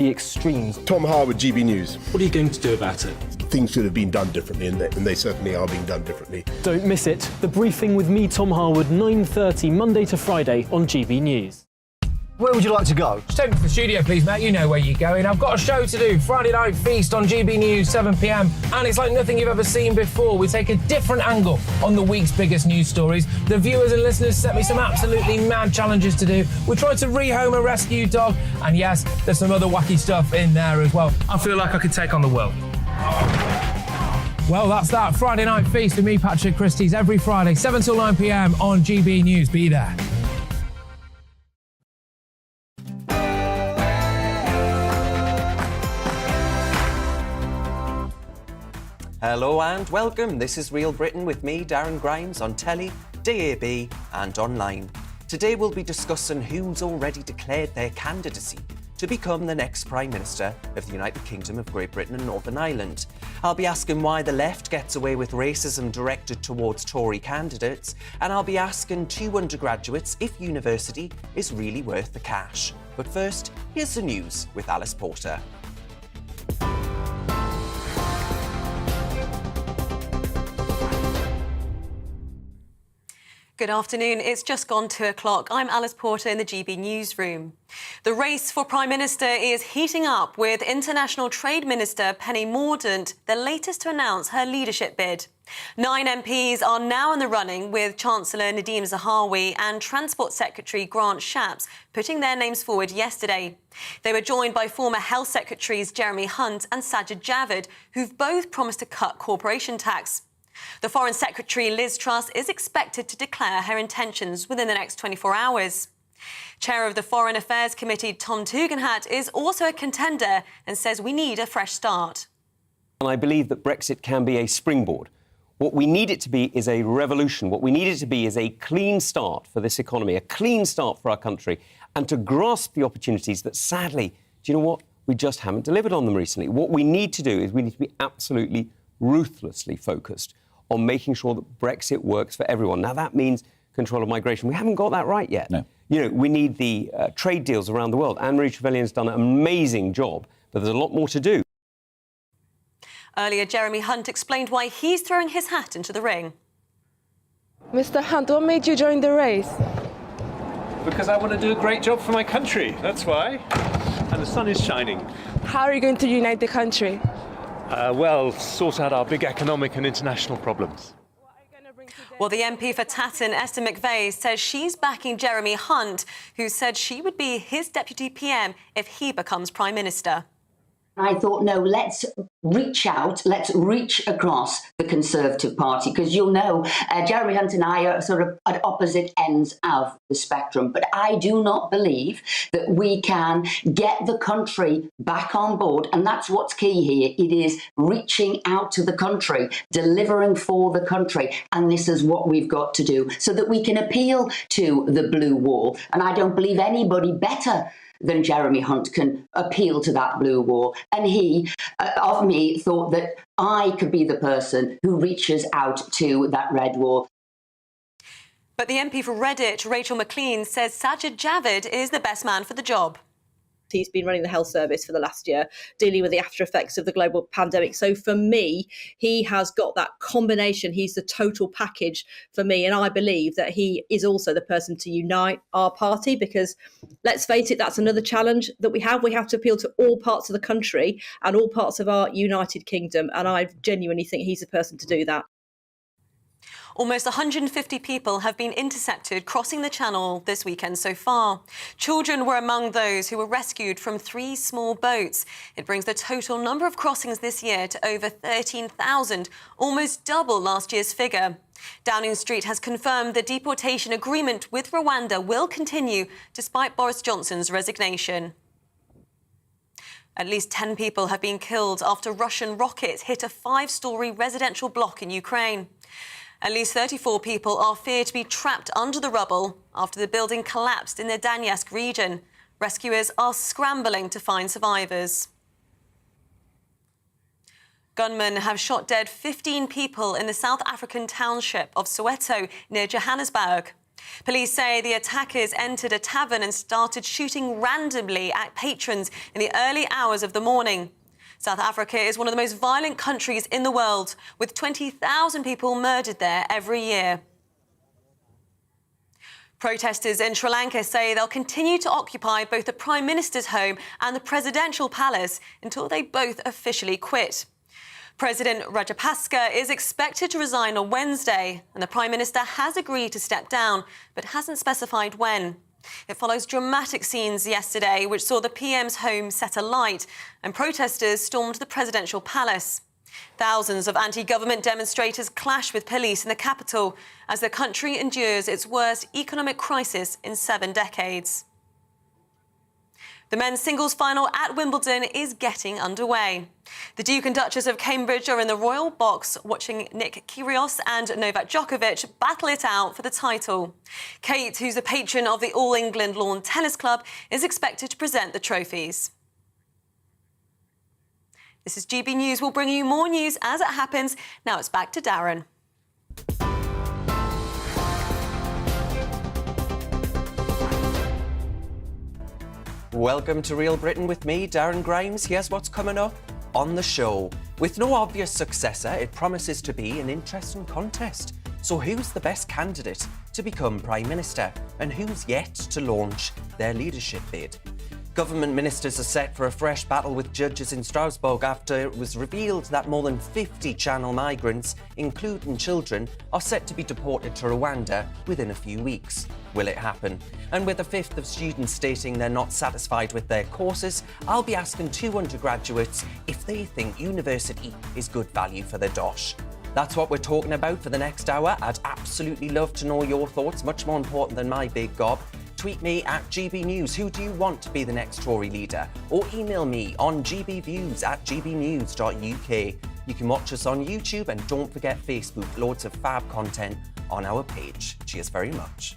The extremes. Tom Harwood, GBNews. What are you going to do about it? Things should have been done differently, and they certainly are being done differently. Don't miss it. The Briefing with me, Tom Harwood, 9:30 Monday to Friday on GB News. Where would you like to go? Just take me to the studio, please, mate. You know where you're going. I've got a show to do. Friday Night Feast on GB News, 7 p.m. And it's like nothing you've ever seen before. We take a different angle on the week's biggest news stories. The viewers and listeners set me some absolutely mad challenges to do. We tried to rehome a rescue dog. And yes, there's some other wacky stuff in there as well. I feel like I could take on the world. Well, that's that. Friday Night Feast with me, Patrick Christie's, every Friday, 7 till 9 p.m. on GB News. Be there. Hello and welcome. This is Real Britain with me, Darren Grimes, on telly, DAB and online. Today we'll be discussing who's already declared their candidacy to become the next Prime Minister of the United Kingdom of Great Britain and Northern Ireland. I'll be asking why the left gets away with racism directed towards Tory candidates, and I'll be asking two undergraduates if university is really worth the cash. But first, here's the news with Alice Porter. Good afternoon. It's just gone 2 o'clock. I'm Alice Porter in the GB newsroom. The race for Prime Minister is heating up, with International Trade Minister Penny Mordaunt the latest to announce her leadership bid. 9 MPs are now in the running, with Chancellor Nadhim Zahawi and Transport Secretary Grant Shapps putting their names forward yesterday. They were joined by former Health Secretaries Jeremy Hunt and Sajid Javid, who've both promised to cut corporation tax. The Foreign Secretary, Liz Truss, is expected to declare her intentions within the next 24 hours. Chair of the Foreign Affairs Committee, Tom Tugendhat, is also a contender and says we need a fresh start. And I believe that Brexit can be a springboard. What we need it to be is a revolution. What we need it to be is a clean start for this economy, a clean start for our country, and to grasp the opportunities that, sadly, do you know what? We just haven't delivered on them recently. What we need to do is we need to be absolutely ruthlessly focused on making sure that Brexit works for everyone. Now, that means control of migration. We haven't got that right yet. No. You know, we need the trade deals around the world. Anne-Marie Trevelyan's done an amazing job, but there's a lot more to do. Earlier, Jeremy Hunt explained why he's throwing his hat into the ring. Mr. Hunt, what made you join the race? Because I want to do a great job for my country, that's why. And the sun is shining. How are you going to unite the country? Well, sort out our big economic and international problems. Well, the MP for Tatton, Esther McVeigh, says she's backing Jeremy Hunt, who said she would be his deputy PM if he becomes Prime Minister. I thought, no, let's reach out, let's reach across the Conservative Party, because you'll know Jeremy Hunt and I are sort of at opposite ends of the spectrum. But I do not believe that we can get the country back on board. And that's what's key here. It is reaching out to the country, delivering for the country. And this is what we've got to do so that we can appeal to the blue wall. And I don't believe anybody better than Jeremy Hunt can appeal to that blue wall. And he, of me, thought that I could be the person who reaches out to that red wall. But the MP for Redditch, Rachel McLean, says Sajid Javid is the best man for the job. He's been running the health service for the last year, dealing with the after effects of the global pandemic. So for me, he has got that combination. He's the total package for me. And I believe that he is also the person to unite our party, because let's face it, that's another challenge that we have. We have to appeal to all parts of the country and all parts of our United Kingdom. And I genuinely think he's the person to do that. Almost 150 people have been intercepted crossing the Channel this weekend so far. Children were among those who were rescued from 3 small boats. It brings the total number of crossings this year to over 13,000, almost double last year's figure. Downing Street has confirmed the deportation agreement with Rwanda will continue despite Boris Johnson's resignation. At least 10 people have been killed after Russian rockets hit a 5-story residential block in Ukraine. At least 34 people are feared to be trapped under the rubble after the building collapsed in the Donetsk region. Rescuers are scrambling to find survivors. Gunmen have shot dead 15 people in the South African township of Soweto near Johannesburg. Police say the attackers entered a tavern and started shooting randomly at patrons in the early hours of the morning. South Africa is one of the most violent countries in the world, with 20,000 people murdered there every year. Protesters in Sri Lanka say they'll continue to occupy both the Prime Minister's home and the presidential palace until they both officially quit. President Rajapaksa is expected to resign on Wednesday, and the Prime Minister has agreed to step down, but hasn't specified when. It follows dramatic scenes yesterday, which saw the PM's home set alight, and protesters stormed the presidential palace. Thousands of anti-government demonstrators clash with police in the capital as the country endures its worst economic crisis in 7 decades. The men's singles final at Wimbledon is getting underway. The Duke and Duchess of Cambridge are in the royal box watching Nick Kyrgios and Novak Djokovic battle it out for the title. Kate, who's the patron of the All England Lawn Tennis Club, is expected to present the trophies. This is GB News. We'll bring you more news as it happens. Now it's back to Darren. Welcome to Real Britain with me, Darren Grimes. Here's what's coming up on the show. With no obvious successor, it promises to be an interesting contest. So who's the best candidate to become Prime Minister and who's yet to launch their leadership bid? Government ministers are set for a fresh battle with judges in Strasbourg after it was revealed that more than 50 Channel migrants, including children, are set to be deported to Rwanda within a few weeks. Will it happen? And with a fifth of students stating they're not satisfied with their courses, I'll be asking 2 undergraduates if they think university is good value for their dosh. That's what we're talking about for the next hour. I'd absolutely love to know your thoughts, much more important than my big gob. Tweet me at GBNews. Who do you want to be the next Tory leader? Or email me on gbviews@gbnews.uk. You can watch us on YouTube and don't forget Facebook. Loads of fab content on our page. Cheers very much.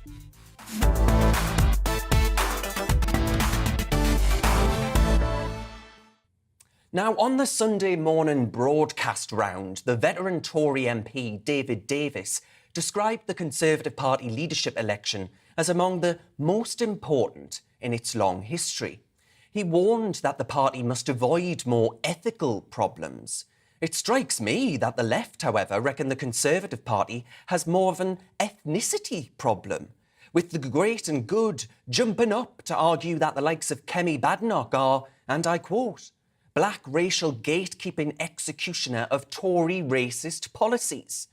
Now, on the Sunday morning broadcast round, the veteran Tory MP David Davis described the Conservative Party leadership election as among the most important in its long history. He warned that the party must avoid more ethical problems. It strikes me that the left, however, reckon the Conservative Party has more of an ethnicity problem, with the great and good jumping up to argue that the likes of Kemi Badenoch are, and I quote, black racial gatekeeping executioner of Tory racist policies.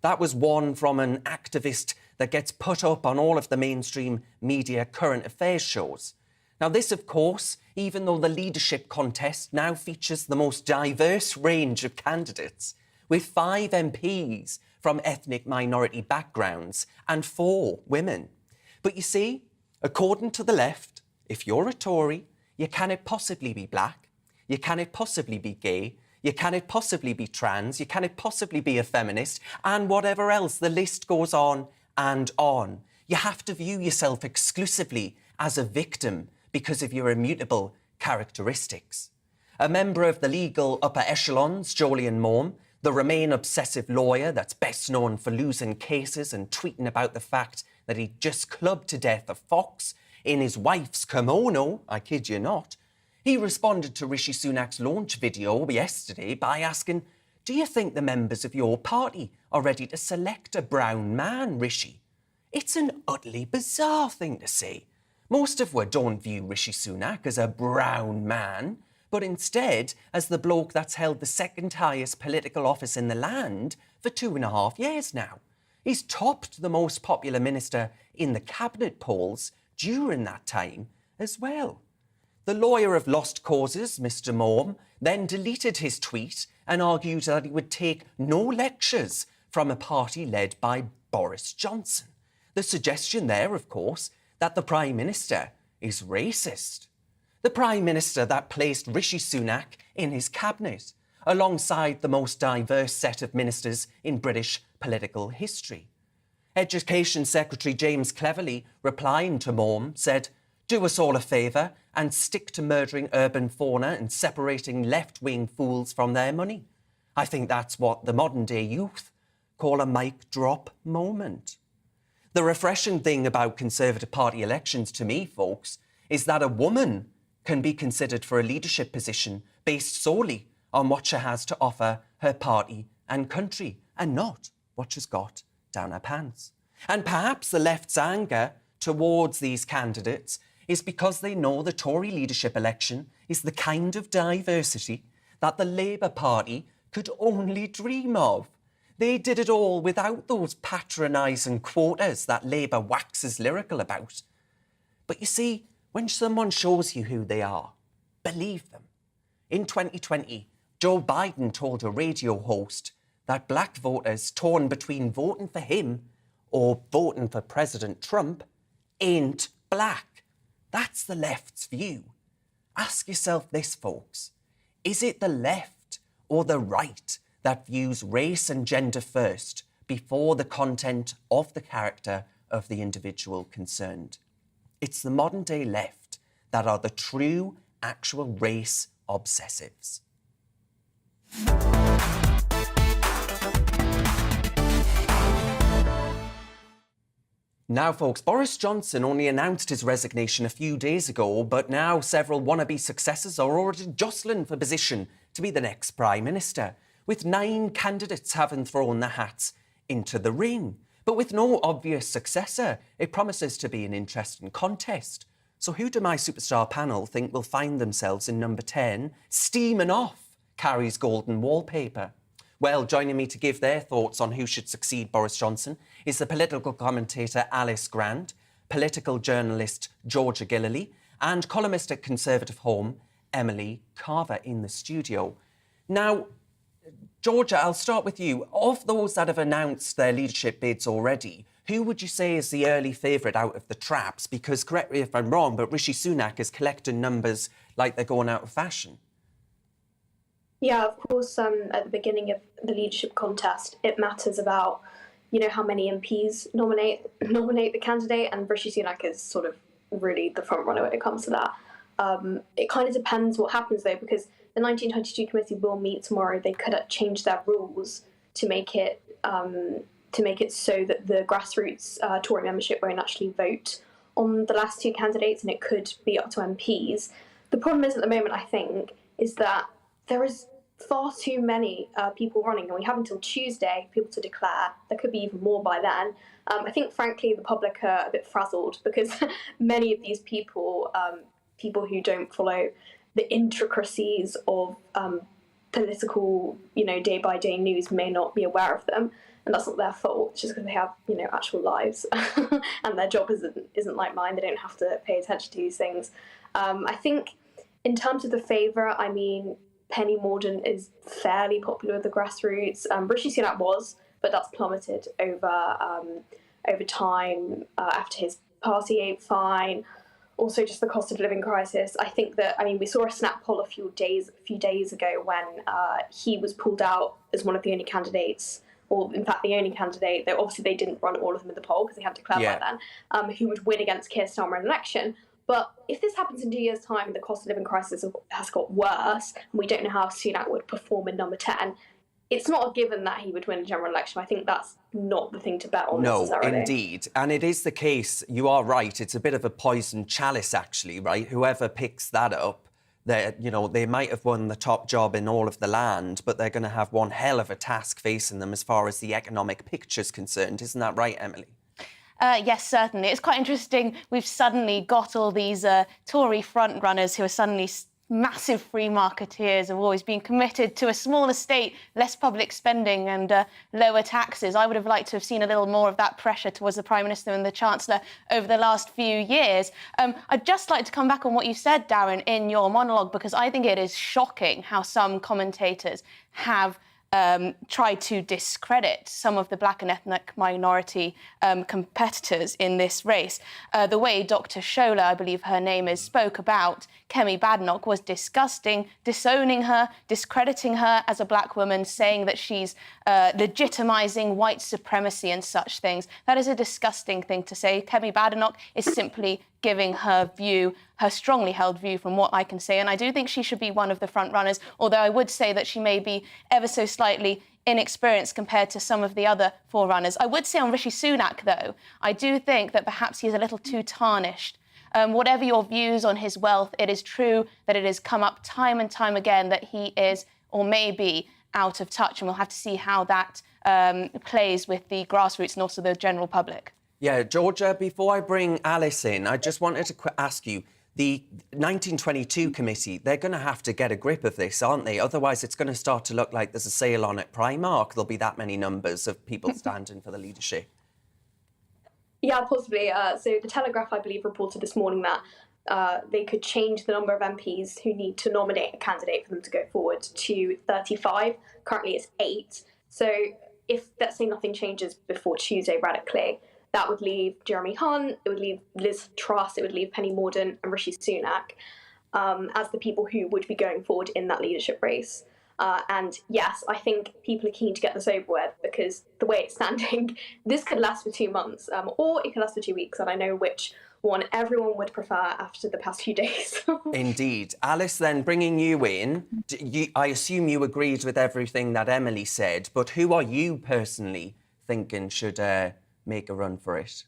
That was one from an activist that gets put up on all of the mainstream media current affairs shows. Now this, of course, even though the leadership contest now features the most diverse range of candidates, with 5 MPs from ethnic minority backgrounds and 4 women. But you see, according to the left, if you're a Tory, you cannot possibly be black, you cannot possibly be gay, you cannot possibly be trans, you cannot possibly be a feminist, and whatever else, the list goes on and on. You have to view yourself exclusively as a victim because of your immutable characteristics. A member of the legal upper echelons, Jolyon Maugham, the Remain obsessive lawyer that's best known for losing cases and tweeting about the fact that he just clubbed to death a fox in his wife's kimono, I kid you not, he responded to Rishi Sunak's launch video yesterday by asking, do you think the members of your party are ready to select a brown man, Rishi? It's an utterly bizarre thing to say. Most of us don't view Rishi Sunak as a brown man, but instead as the bloke that's held the second highest political office in the land for 2.5 years now. He's topped the most popular minister in the cabinet polls during that time as well. The lawyer of lost causes, Mr. Maugham, then deleted his tweet and argued that he would take no lectures from a party led by Boris Johnson. The suggestion there, of course, that the Prime Minister is racist. The Prime Minister that placed Rishi Sunak in his cabinet, alongside the most diverse set of ministers in British political history. Education Secretary James Cleverly, replying to Maugham, said, do us all a favour and stick to murdering urban fauna and separating left-wing fools from their money. I think that's what the modern-day youth call a mic drop moment. The refreshing thing about Conservative Party elections to me, folks, is that a woman can be considered for a leadership position based solely on what she has to offer her party and country, and not what she's got down her pants. And perhaps the left's anger towards these candidates is because they know the Tory leadership election is the kind of diversity that the Labour Party could only dream of. They did it all without those patronising quotas that Labour waxes lyrical about. But you see, when someone shows you who they are, believe them. In 2020, Joe Biden told a radio host that black voters torn between voting for him or voting for President Trump ain't black. That's the left's view. Ask yourself this, folks. Is it the left or the right that views race and gender first before the content of the character of the individual concerned? It's the modern-day left that are the true, actual race obsessives. Now, folks, Boris Johnson only announced his resignation a few days ago, but now several wannabe successors are already jostling for position to be the next Prime Minister, with 9 candidates having thrown their hats into the ring. But with no obvious successor, it promises to be an interesting contest. So who do my superstar panel think will find themselves in number 10, steaming off Carrie's golden wallpaper? Well, joining me to give their thoughts on who should succeed Boris Johnson is the political commentator Alice Grant, political journalist Georgia Gillily, and columnist at Conservative Home, Emily Carver, in the studio. Now, Georgia, I'll start with you. Of those that have announced their leadership bids already, who would you say is the early favourite out of the traps? Because, correct me if I'm wrong, but Rishi Sunak is collecting numbers like they're going out of fashion. Yeah, of course, at the beginning of the leadership contest, it matters about, how many MPs nominate the candidate, and Rishi Sunak is sort of really the front runner when it comes to that. It kind of depends what happens, though, because the 1922 committee will meet tomorrow. They could change their rules to make it so that the grassroots Tory membership won't actually vote on the last 2 candidates, and it could be up to MPs. The problem is, at the moment, I think, is that there is far too many people running, and we have until Tuesday people to declare. There could be even more by then. I think, frankly, the public are a bit frazzled because many of these people who don't follow the intricacies of political, day-by-day news may not be aware of them, and that's not their fault. It's just because they have, actual lives, and their job isn't like mine. They don't have to pay attention to these things. I think, in terms of the favourite, Penny Mordaunt is fairly popular with the grassroots. Rishi Sunak was, but that's plummeted over time after his party ate fine. Also, just the cost of living crisis. I think that, we saw a snap poll a few days ago when he was pulled out as one of the only candidates, or in fact the only candidate, though obviously they didn't run all of them in the poll because they hadn't declared by then, who would win against Keir Starmer in an election. But if this happens in 2 years' time and the cost of living crisis has got worse, and we don't know how Sunak would perform in number 10, it's not a given that he would win a general election. I think that's not the thing to bet on necessarily. No, indeed. And it is the case, you are right, it's a bit of a poisoned chalice, actually, right? Whoever picks that up, they might have won the top job in all of the land, but they're going to have one hell of a task facing them as far as the economic picture's concerned. Isn't that right, Emily? Yes, certainly. It's quite interesting. We've suddenly got all these Tory frontrunners who are suddenly massive free marketeers, have always been committed to a smaller state, less public spending and lower taxes. I would have liked to have seen a little more of that pressure towards the Prime Minister and the Chancellor over the last few years. I'd just like to come back on what you said, Darren, in your monologue, because I think it is shocking how some commentators have tried to discredit some of the black and ethnic minority competitors in this race. The way Dr. Shola, I believe her name is, spoke about Kemi Badenoch was disgusting, disowning her, discrediting her as a black woman, saying that she's legitimising white supremacy and such things. That is a disgusting thing to say. Kemi Badenoch is simply giving her view, her strongly held view from what I can say. And I do think she should be one of the front runners, although I would say that she may be ever so slightly inexperienced compared to some of the other forerunners. I would say on Rishi Sunak, though, I do think that perhaps he's a little too tarnished. Whatever your views on his wealth, it is true that it has come up time and time again that he is, or may be, out of touch, and we'll have to see how that plays with the grassroots and also the general public. Yeah, Georgia, before I bring Alice in, I just wanted to ask you, the 1922 committee, they're going to have to get a grip of this, aren't they? Otherwise, it's going to start to look like there's a sale on at Primark. There'll be that many numbers of people standing for the leadership. Yeah, possibly. So the Telegraph, I believe, reported this morning that they could change the number of MPs who need to nominate a candidate for them to go forward to 35. Currently, it's 8. So if, let's say, nothing changes before Tuesday radically, that would leave Jeremy Hunt, it would leave Liz Truss, it would leave Penny Mordaunt and Rishi Sunak as the people who would be going forward in that leadership race. And yes, I think people are keen to get this over with because the way it's standing, this could last for 2 months or it could last for 2 weeks. And I know which one everyone would prefer after the past few days. Indeed. Alice, then, bringing you in, I assume you agreed with everything that Emily said, but who are you personally thinking should make a run for it?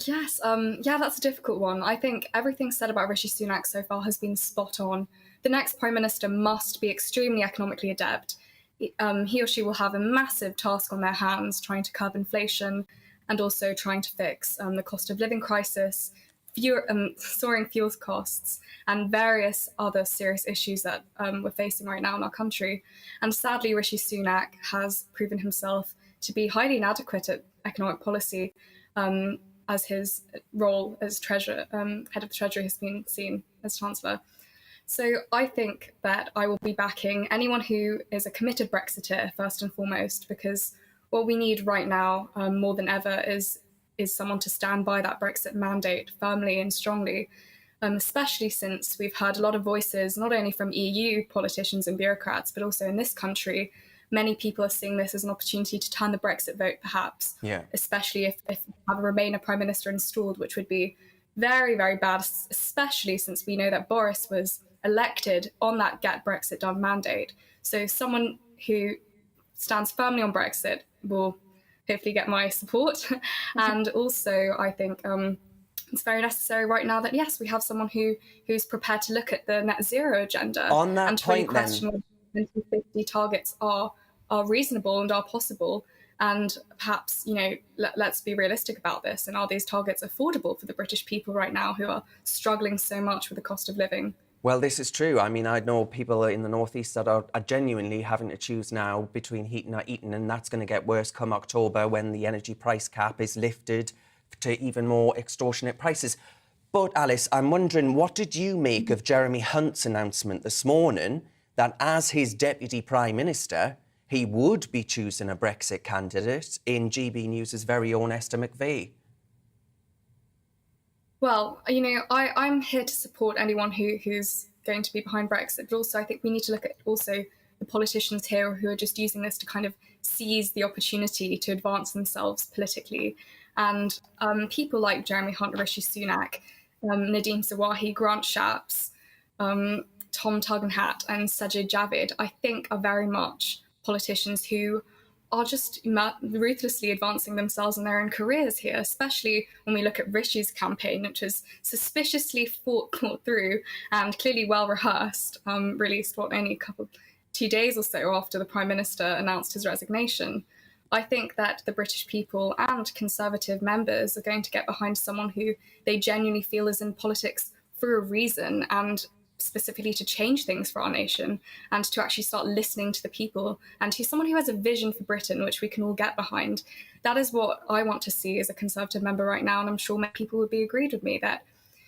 Yes, yeah, that's a difficult one. I think everything said about Rishi Sunak so far has been spot on. The next Prime Minister must be extremely economically adept. He or she will have a massive task on their hands trying to curb inflation and also trying to fix the cost of living crisis, soaring fuel costs, and various other serious issues that we're facing right now in our country. And sadly, Rishi Sunak has proven himself to be highly inadequate at economic policy, as his role as head of the Treasury has been seen as Chancellor. So I think that I will be backing anyone who is a committed Brexiteer first and foremost, because what we need right now more than ever is someone to stand by that Brexit mandate firmly and strongly, especially since we've heard a lot of voices, not only from EU politicians and bureaucrats, but also in this country. Many people are seeing this as an opportunity to turn the Brexit vote, perhaps, especially if we have a Remainer Prime Minister installed, which would be very, very bad, especially since we know that Boris was elected on that Get Brexit Done mandate. So someone who stands firmly on Brexit will hopefully get my support. And also, I think it's very necessary right now that, yes, we have someone who's prepared to look at the net zero agenda on that and to really question whether 2050 targets are reasonable and are possible. And perhaps, let's be realistic about this. And are these targets affordable for the British people right now who are struggling so much with the cost of living? Well, this is true. I mean, I know people in the northeast that are genuinely having to choose now between heating or eating, and that's going to get worse come October when the energy price cap is lifted to even more extortionate prices. But Alice, I'm wondering, what did you make of Jeremy Hunt's announcement this morning that as his Deputy Prime Minister, he would be choosing a Brexit candidate in GBNews' very own Esther McVey? Well, I'm here to support anyone who's going to be behind Brexit, but also I think we need to look at also the politicians here who are just using this to kind of seize the opportunity to advance themselves politically. And people like Jeremy Hunt, Rishi Sunak, Nadhim Zawahi, Grant Shapps, Tom Tugendhat and Sajid Javid, I think are very much politicians who are just ruthlessly advancing themselves in their own careers here, especially when we look at Rishi's campaign, which was suspiciously thought through and clearly well rehearsed, released only 2 days or so after the Prime Minister announced his resignation. I think that the British people and Conservative members are going to get behind someone who they genuinely feel is in politics for a reason, and specifically to change things for our nation and to actually start listening to the people, and to someone who has a vision for Britain, which we can all get behind. That is what I want to see as a Conservative member right now, and I'm sure many people would be agreed with me that,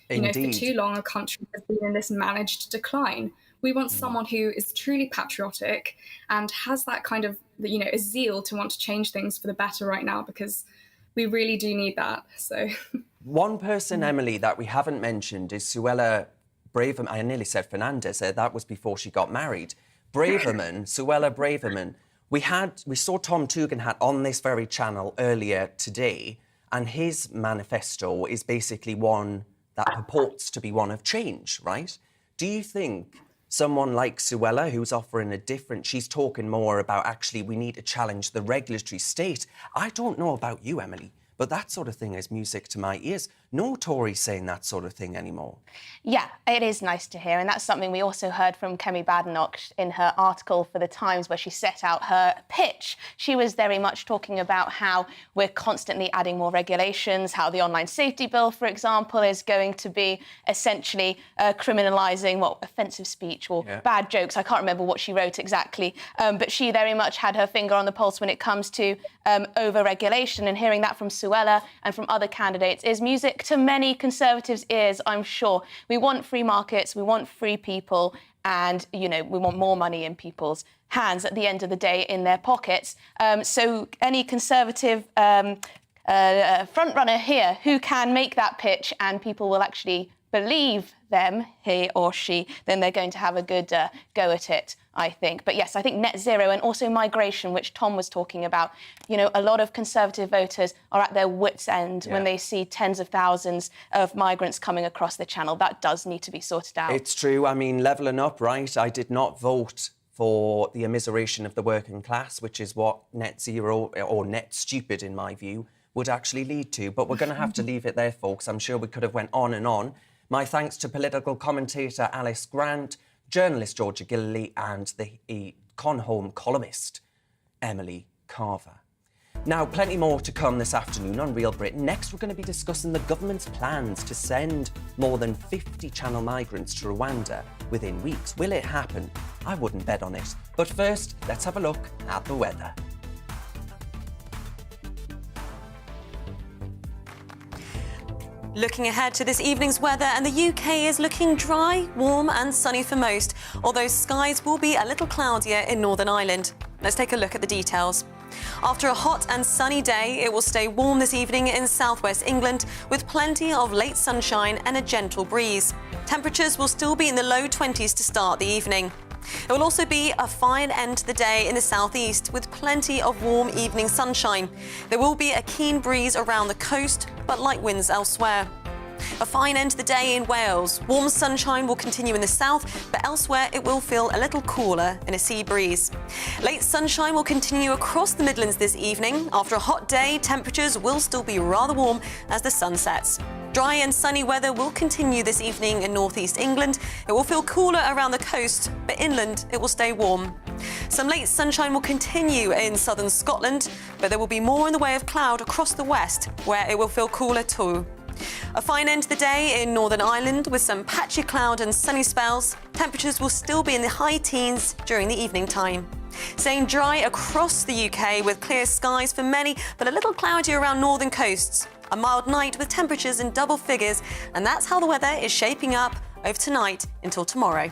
for too long a country has been in this managed decline. We want someone who is truly patriotic and has that kind of, a zeal to want to change things for the better right now, because we really do need that. So, one person, Emily, that we haven't mentioned is Suella Braverman. I nearly said Fernandez. That was before she got married. Braverman, Suella Braverman. We saw Tom Tugendhat on this very channel earlier today, and his manifesto is basically one that purports to be one of change, right? Do you think someone like Suella, who's offering a different... She's talking more about, actually, we need to challenge the regulatory state. I don't know about you, Emily, but that sort of thing is music to my ears. No Tories saying that sort of thing anymore. Yeah, it is nice to hear, and that's something we also heard from Kemi Badenoch in her article for The Times, where she set out her pitch. She was very much talking about how we're constantly adding more regulations, how the online safety bill, for example, is going to be essentially criminalising, offensive speech or bad jokes. I can't remember what she wrote exactly, but she very much had her finger on the pulse when it comes to over-regulation, and hearing that from Suella and from other candidates is music to many Conservatives' ears, I'm sure. We want free markets, we want free people, and, you know, we want more money in people's hands at the end of the day in their pockets. So any Conservative frontrunner here who can make that pitch and people will actually believe them, he or she, then they're going to have a good go at it, I think. But yes, I think net zero and also migration, which Tom was talking about, you know, a lot of Conservative voters are at their wits' end when they see tens of thousands of migrants coming across the Channel. That does need to be sorted out. It's true. I mean, levelling up, right? I did not vote for the immiseration of the working class, which is what net zero, or net stupid, in my view, would actually lead to. But we're going to have to leave it there, folks. I'm sure we could have went on and on. My thanks to political commentator Alice Grant, journalist Georgia Gilley, and the Con-Home columnist Emily Carver. Now, plenty more to come this afternoon on Real Britain. Next, we're going to be discussing the government's plans to send more than 50 Channel migrants to Rwanda within weeks. Will it happen? I wouldn't bet on it. But first, let's have a look at the weather. Looking ahead to this evening's weather, and the UK is looking dry, warm and sunny for most, although skies will be a little cloudier in Northern Ireland. Let's take a look at the details. After a hot and sunny day, it will stay warm this evening in southwest England with plenty of late sunshine and a gentle breeze. Temperatures will still be in the low 20s to start the evening. It will also be a fine end to the day in the southeast with plenty of warm evening sunshine. There will be a keen breeze around the coast, but light winds elsewhere. A fine end to the day in Wales. Warm sunshine will continue in the south, but elsewhere it will feel a little cooler in a sea breeze. Late sunshine will continue across the Midlands this evening. After a hot day, temperatures will still be rather warm as the sun sets. Dry and sunny weather will continue this evening in northeast England. It will feel cooler around the coast, but inland it will stay warm. Some late sunshine will continue in southern Scotland, but there will be more in the way of cloud across the west, where it will feel cooler too. A fine end to the day in Northern Ireland with some patchy cloud and sunny spells. Temperatures will still be in the high teens during the evening time. Staying dry across the UK with clear skies for many, but a little cloudy around northern coasts. A mild night with temperatures in double figures, and that's how the weather is shaping up over tonight until tomorrow.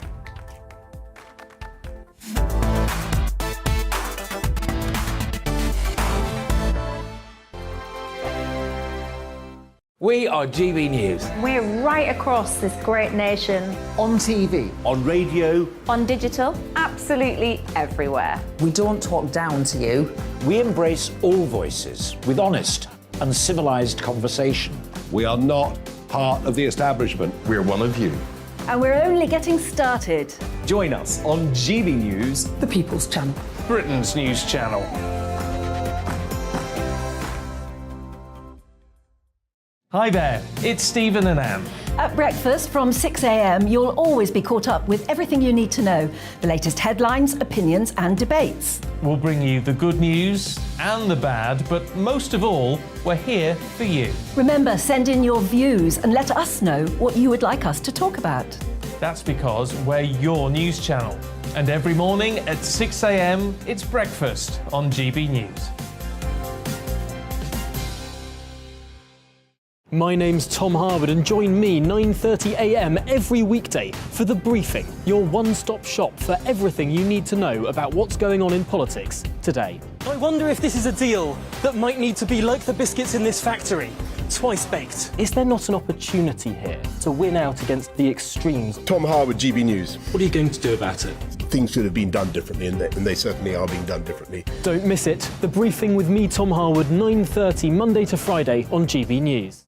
We are GB News. We're right across this great nation. On TV. On radio. On digital. Absolutely everywhere. We don't talk down to you. We embrace all voices with honest and civilised conversation. We are not part of the establishment. We're one of you. And we're only getting started. Join us on GB News, the People's Channel, Britain's news channel. Hi there, it's Stephen and Anne. At breakfast from 6 a.m, you'll always be caught up with everything you need to know, the latest headlines, opinions and debates. We'll bring you the good news and the bad, but most of all, we're here for you. Remember, send in your views and let us know what you would like us to talk about. That's because we're your news channel. And every morning at 6 a.m, it's breakfast on GB News. My name's Tom Harwood, and join me 9:30 a.m. every weekday for The Briefing, your one-stop shop for everything you need to know about what's going on in politics today. I wonder if this is a deal that might need to be like the biscuits in this factory, twice baked. Is there not an opportunity here to win out against the extremes? Tom Harwood, GB News. What are you going to do about it? things should have been done differently, and they certainly are being done differently. Don't miss it. The Briefing with me, Tom Harwood, 9:30 Monday to Friday on GB News.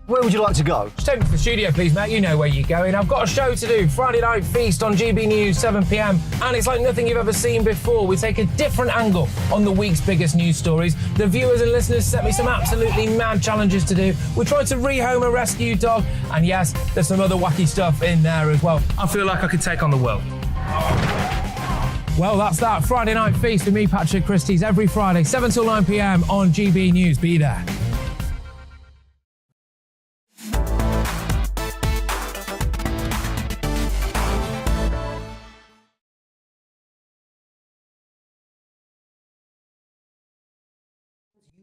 Where would you like to go? Just take me to the studio, please, mate. You know where you're going. I've got a show to do. Friday Night Feast on GB News, 7 p.m. And it's like nothing you've ever seen before. We take a different angle on the week's biggest news stories. The viewers and listeners set me some absolutely mad challenges to do. We tried to rehome a rescue dog. And yes, there's some other wacky stuff in there as well. I feel like I could take on the world. Well, that's that. Friday Night Feast with me, Patrick Christie's, every Friday, 7 till 9 p.m. on GB News. Be there.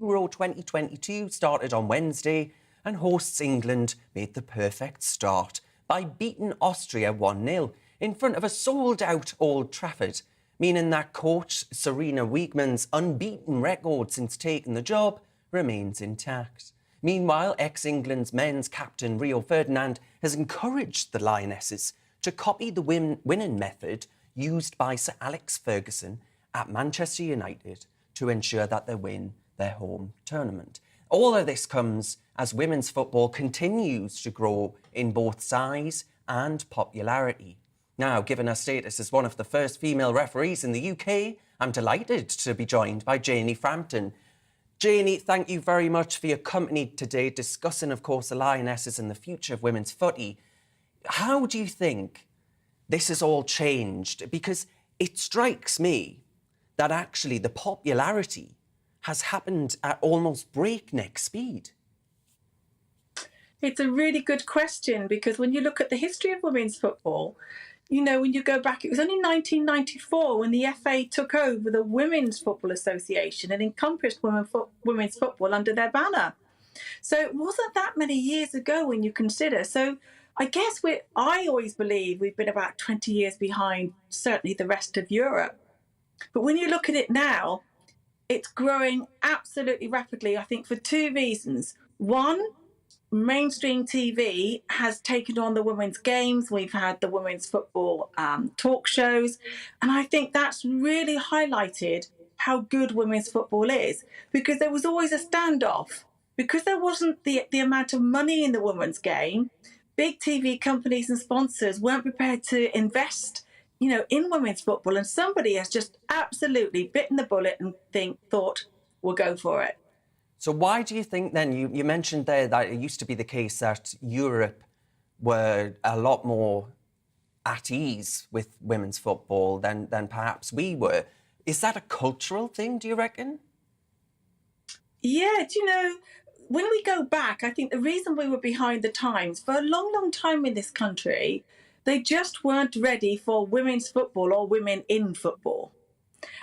Euro 2022 started on Wednesday, and hosts England made the perfect start by beating Austria 1-0 in front of a sold-out Old Trafford, meaning that coach Serena Wiegman's unbeaten record since taking the job remains intact. Meanwhile, ex-England's men's captain Rio Ferdinand has encouraged the Lionesses to copy the winning method used by Sir Alex Ferguson at Manchester United to ensure that they win their home tournament. All of this comes as women's football continues to grow in both size and popularity. Now, given her status as one of the first female referees in the UK, I'm delighted to be joined by Janie Frampton. Janie, thank you very much for your company today, discussing, of course, the Lionesses and the future of women's footy. How do you think this has all changed? Because it strikes me that actually the popularity has happened at almost breakneck speed. It's a really good question, because when you look at the history of women's football, you know, when you go back, it was only 1994 when the FA took over the Women's Football Association and encompassed women's football under their banner. So it wasn't that many years ago when you consider. So I guess I always believe we've been about 20 years behind, certainly the rest of Europe. But when you look at it now, it's growing absolutely rapidly, I think, for two reasons. One, mainstream TV has taken on the women's games. We've had the women's football talk shows. And I think that's really highlighted how good women's football is, because there was always a standoff. Because there wasn't the amount of money in the women's game, big TV companies and sponsors weren't prepared to invest, you know, in women's football, and somebody has just absolutely bitten the bullet and thought, we'll go for it. So why do you think then, you mentioned there that it used to be the case that Europe were a lot more at ease with women's football than perhaps we were. Is that a cultural thing, do you reckon? Yeah, do you know, when we go back, I think the reason we were behind the times, for a long, long time in this country, they just weren't ready for women's football or women in football.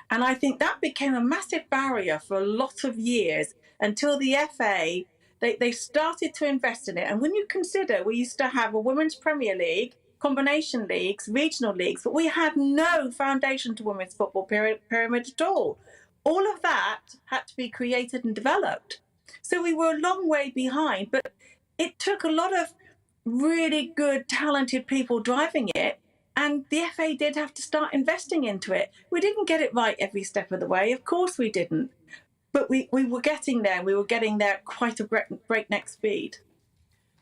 And I think that became a massive barrier for a lot of years until the FA, they started to invest in it. And when you consider, we used to have a Women's Premier League, combination leagues, regional leagues, but we had no foundation to women's football pyramid at all. All of that had to be created and developed. So we were a long way behind, but it took a lot of really good, talented people driving it. And the FA did have to start investing into it. We didn't get it right every step of the way. Of course we didn't. But we were getting there. We were getting there at quite a breakneck speed.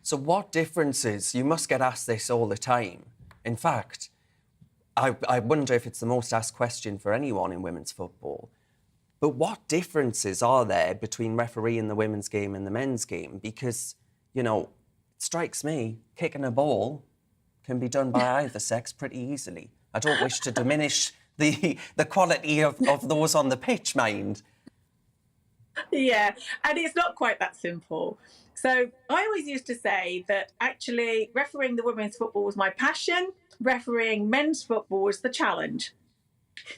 So what differences, you must get asked this all the time. In fact, I wonder if it's the most asked question for anyone in women's football. But what differences are there between refereeing the women's game and the men's game? Because, you know, it strikes me, kicking a ball can be done by either sex pretty easily. I don't wish to diminish the quality of those on the pitch, mind. Yeah, and it's not quite that simple. So I always used to say that actually refereeing the women's football was my passion, refereeing men's football was the challenge.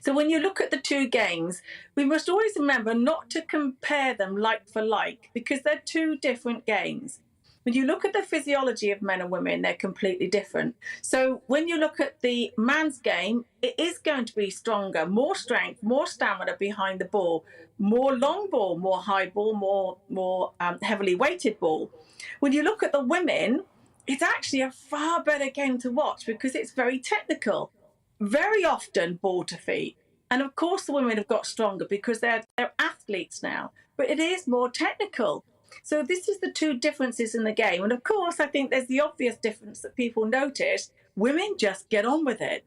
So when you look at the two games, we must always remember not to compare them like for like, because they're two different games. When you look at the physiology of men and women, they're completely different. So when you look at the man's game, it is going to be stronger, more strength, more stamina behind the ball, more long ball, more high ball, more heavily weighted ball. When you look at the women, it's actually a far better game to watch because it's very technical. very often ball to feet. And of course, the women have got stronger because they're athletes now, but it is more technical. So this is the two differences in the game. And of course, I think there's the obvious difference that people notice. Women just get on with it.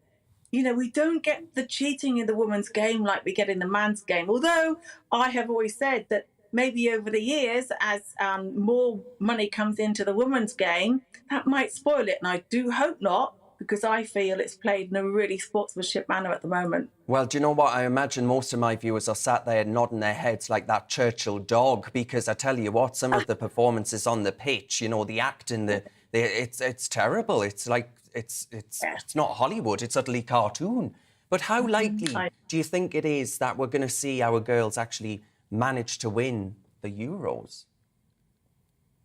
You know, we don't get the cheating in the women's game like we get in the man's game. Although I have always said that maybe over the years, as more money comes into the women's game, that might spoil it. And I do hope not, because I feel it's played in a really sportsmanship manner at the moment. Well, do you know what? I imagine most of my viewers are sat there nodding their heads like that Churchill dog, because I tell you what, some of the performances on the pitch, you know, the acting, it's terrible. It's like, it's not Hollywood, it's utterly cartoon. But how likely do you think it is that we're going to see our girls actually manage to win the Euros?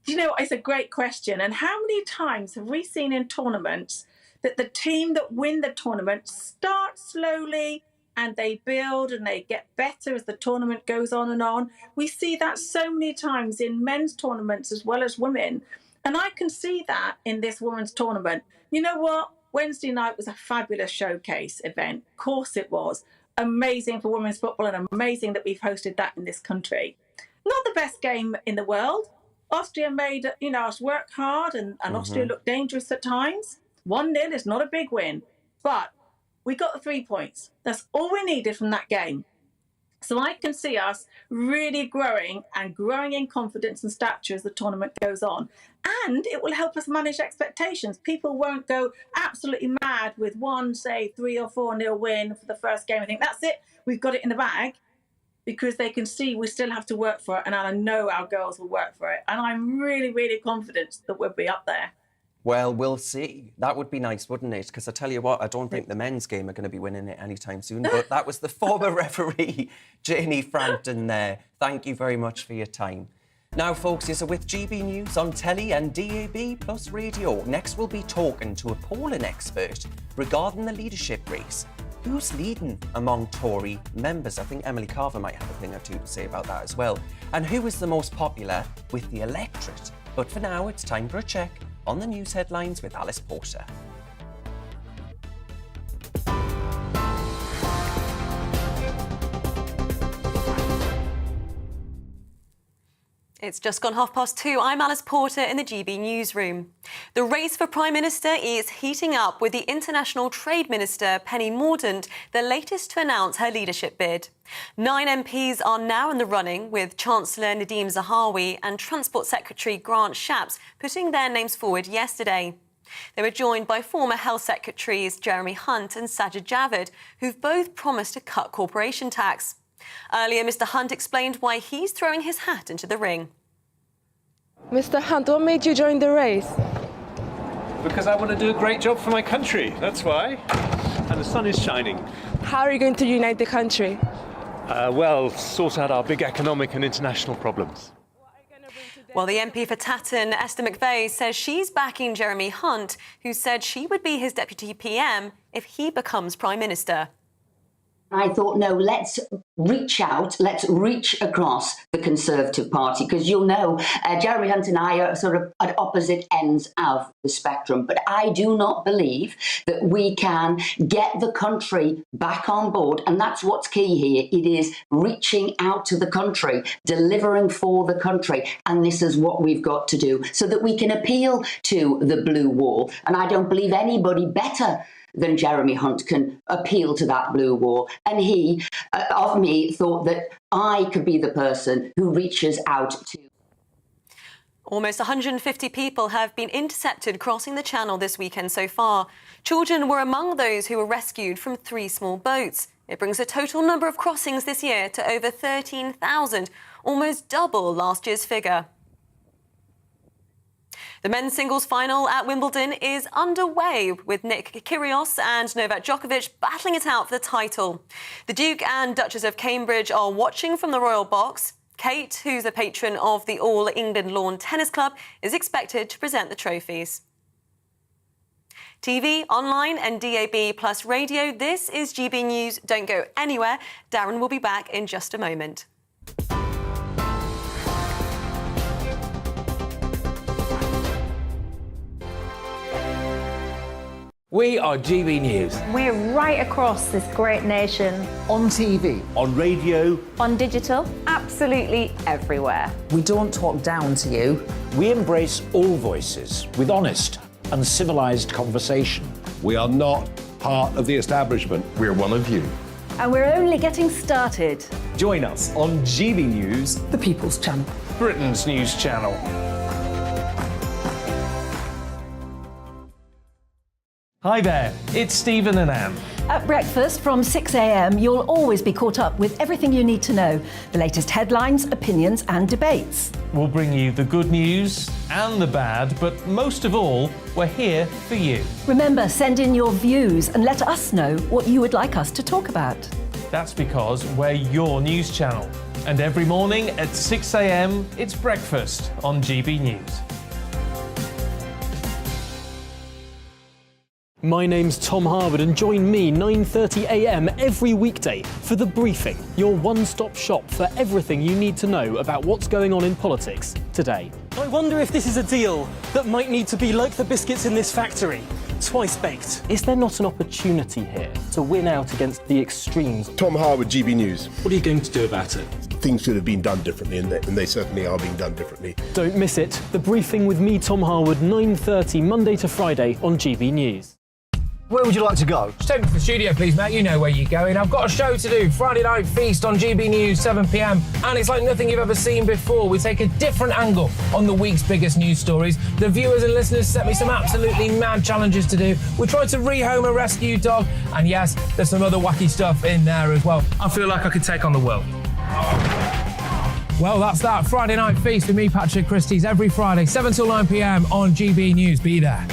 You know, it's a great question. And how many times have we seen in tournaments that the team that win the tournament start slowly and they build and they get better as the tournament goes on and on? We see that so many times in men's tournaments as well as women. And I can see that in this women's tournament. You know what? Wednesday night was a fabulous showcase event. Of course it was. Amazing for women's football and amazing that we've hosted that in this country. Not the best game in the world. Austria made, you know, us work hard and Austria looked dangerous at times. 1-0 is not a big win, but we got the 3 points. That's all we needed from that game. So I can see us really growing in confidence and stature as the tournament goes on. And it will help us manage expectations. People won't go absolutely mad with one, say, 3 or 4-0 win for the first game. I think that's it. We've got it in the bag, because they can see we still have to work for it. And I know our girls will work for it. And I'm really, really confident that we'll be up there. Well, we'll see. That would be nice, wouldn't it? Because I tell you what, I don't think the men's game are going to be winning it anytime soon. But that was the former referee, Janie Frampton there. Thank you very much for your time. Now, folks, you're with GB News on telly and DAB plus radio. Next, we'll be talking to a polling expert regarding the leadership race. Who's leading among Tory members? I think Emily Carver might have a thing or two to say about that as well. And who is the most popular with the electorate? But for now, it's time for a check on the news headlines with Alice Porter. It's just gone 2:30. I'm Alice Porter in the GB newsroom. The race for Prime Minister is heating up, with the International Trade Minister, Penny Mordaunt, the latest to announce her leadership bid. 9 MPs are now in the running, with Chancellor Nadhim Zahawi and Transport Secretary Grant Shapps putting their names forward yesterday. They were joined by former Health Secretaries Jeremy Hunt and Sajid Javid, who've both promised to cut corporation tax. Earlier, Mr Hunt explained why he's throwing his hat into the ring. Mr Hunt, what made you join the race? Because I want to do a great job for my country, that's why. And the sun is shining. How are you going to unite the country? Well, sort out our big economic and international problems. Well, the MP for Tatton, Esther McVeigh, says she's backing Jeremy Hunt, who said she would be his deputy PM if he becomes Prime Minister. I thought, no, let's reach out, let's reach across the Conservative Party, because you'll know Jeremy Hunt and I are sort of at opposite ends of the spectrum. But I do not believe that we can get the country back on board. And that's what's key here. It is reaching out to the country, delivering for the country. And this is what we've got to do so that we can appeal to the blue wall. And I don't believe anybody better than Jeremy Hunt can appeal to that blue wall. And he, of me, thought that I could be the person who reaches out to. Almost 150 people have been intercepted crossing the Channel this weekend so far. Children were among those who were rescued from 3 small boats. It brings the total number of crossings this year to over 13,000, almost double last year's figure. The men's singles final at Wimbledon is underway, with Nick Kyrgios and Novak Djokovic battling it out for the title. The Duke and Duchess of Cambridge are watching from the Royal Box. Kate, who's a patron of the All England Lawn Tennis Club, is expected to present the trophies. TV, online and DAB plus radio, this is GB News. Don't go anywhere. Darren will be back in just a moment. We are GB News. We're right across this great nation. On TV. On radio. On digital. Absolutely everywhere. We don't talk down to you. We embrace all voices with honest and civilised conversation. We are not part of the establishment. We're one of you. And we're only getting started. Join us on GB News, The People's Channel. Britain's news channel. Hi there, it's Stephen and Anne. At breakfast from 6 a.m, you'll always be caught up with everything you need to know. The latest headlines, opinions and debates. We'll bring you the good news and the bad, but most of all, we're here for you. Remember, send in your views and let us know what you would like us to talk about. That's because we're your news channel. And every morning at 6 a.m, it's breakfast on GB News. My name's Tom Harwood and join me 9:30 a.m. every weekday for The Briefing, your one-stop shop for everything you need to know about what's going on in politics today. I wonder if this is a deal that might need to be like the biscuits in this factory, twice baked. Is there not an opportunity here to win out against the extremes? Tom Harwood, GB News. What are you going to do about it? Things should have been done differently, and they certainly are being done differently. Don't miss it. The Briefing with me, Tom Harwood, 9:30 Monday to Friday on GB News. Where would you like to go? Just take me to the studio, please, mate. You know where you're going. I've got a show to do. Friday Night Feast on GB News, 7 p.m. And it's like nothing you've ever seen before. We take a different angle on the week's biggest news stories. The viewers and listeners set me some absolutely mad challenges to do. We tried to rehome a rescue dog. And yes, there's some other wacky stuff in there as well. I feel like I could take on the world. Well, that's that. Friday Night Feast with me, Patrick Christie's, every Friday, 7 till 9 p.m. on GB News. Be there.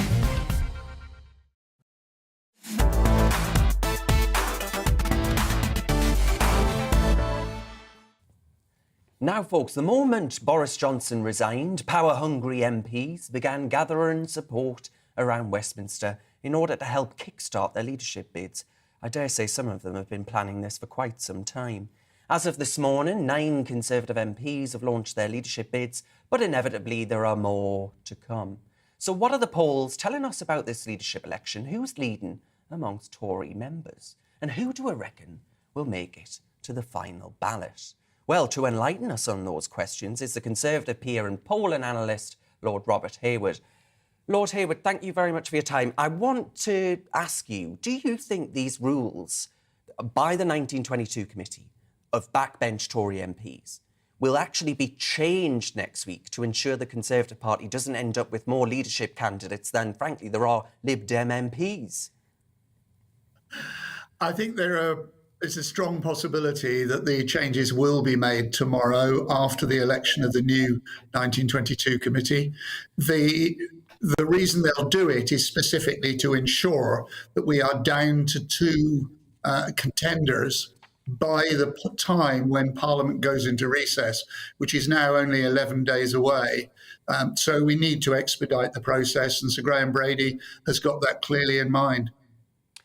Now, folks, the moment Boris Johnson resigned, power-hungry MPs began gathering support around Westminster in order to help kickstart their leadership bids. I dare say some of them have been planning this for quite some time. As of this morning, 9 Conservative MPs have launched their leadership bids, but inevitably there are more to come. So what are the polls telling us about this leadership election? Who's leading amongst Tory members? And who do I reckon will make it to the final ballot? Well, to enlighten us on those questions is the Conservative peer and polling analyst, Lord Robert Hayward. Lord Hayward, thank you very much for your time. I want to ask you, do you think these rules by the 1922 committee of backbench Tory MPs will actually be changed next week to ensure the Conservative Party doesn't end up with more leadership candidates than, frankly, there are Lib Dem MPs? I think it's a strong possibility that the changes will be made tomorrow after the election of the new 1922 committee. The reason they'll do it is specifically to ensure that we are down to 2 contenders by the time when Parliament goes into recess, which is now only 11 days away. So we need to expedite the process, and Sir Graham Brady has got that clearly in mind.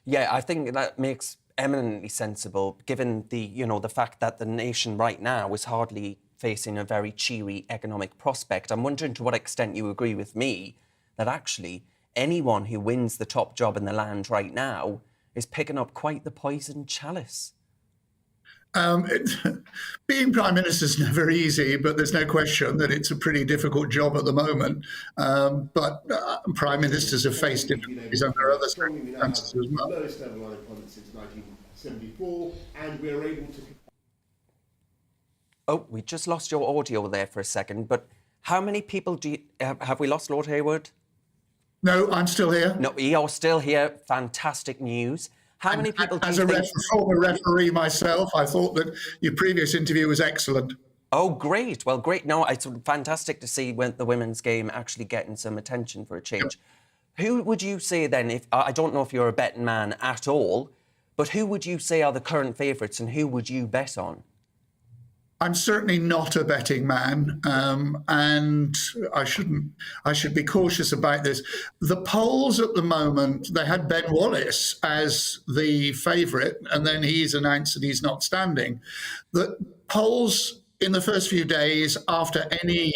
Yeah, I think that makes eminently sensible, given the fact that the nation right now is hardly facing a very cheery economic prospect. I'm wondering to what extent you agree with me that actually anyone who wins the top job in the land right now is picking up quite the poisoned chalice. Being Prime Minister is never easy, but there's no question that it's a pretty difficult job at the moment. But Prime Ministers have faced difficulties under other circumstances as well. Lowest level of unemployment since 1974, and we're able to... Oh, we just lost your audio there for a second, but how many people have we lost, Lord Hayward? No, I'm still here. No, you're still here. Fantastic news. How many people do you think... As a former referee myself, I thought that your previous interview was excellent. Oh, great. Well, great. No, it's fantastic to see the women's game actually getting some attention for a change. Yep. Who would you say then, if I don't know if you're a betting man at all, but who would you say are the current favourites and who would you bet on? I'm certainly not a betting man, and I should be cautious about this. The polls at the moment, they had Ben Wallace as the favourite, and then he's announced that he's not standing. The polls in the first few days after any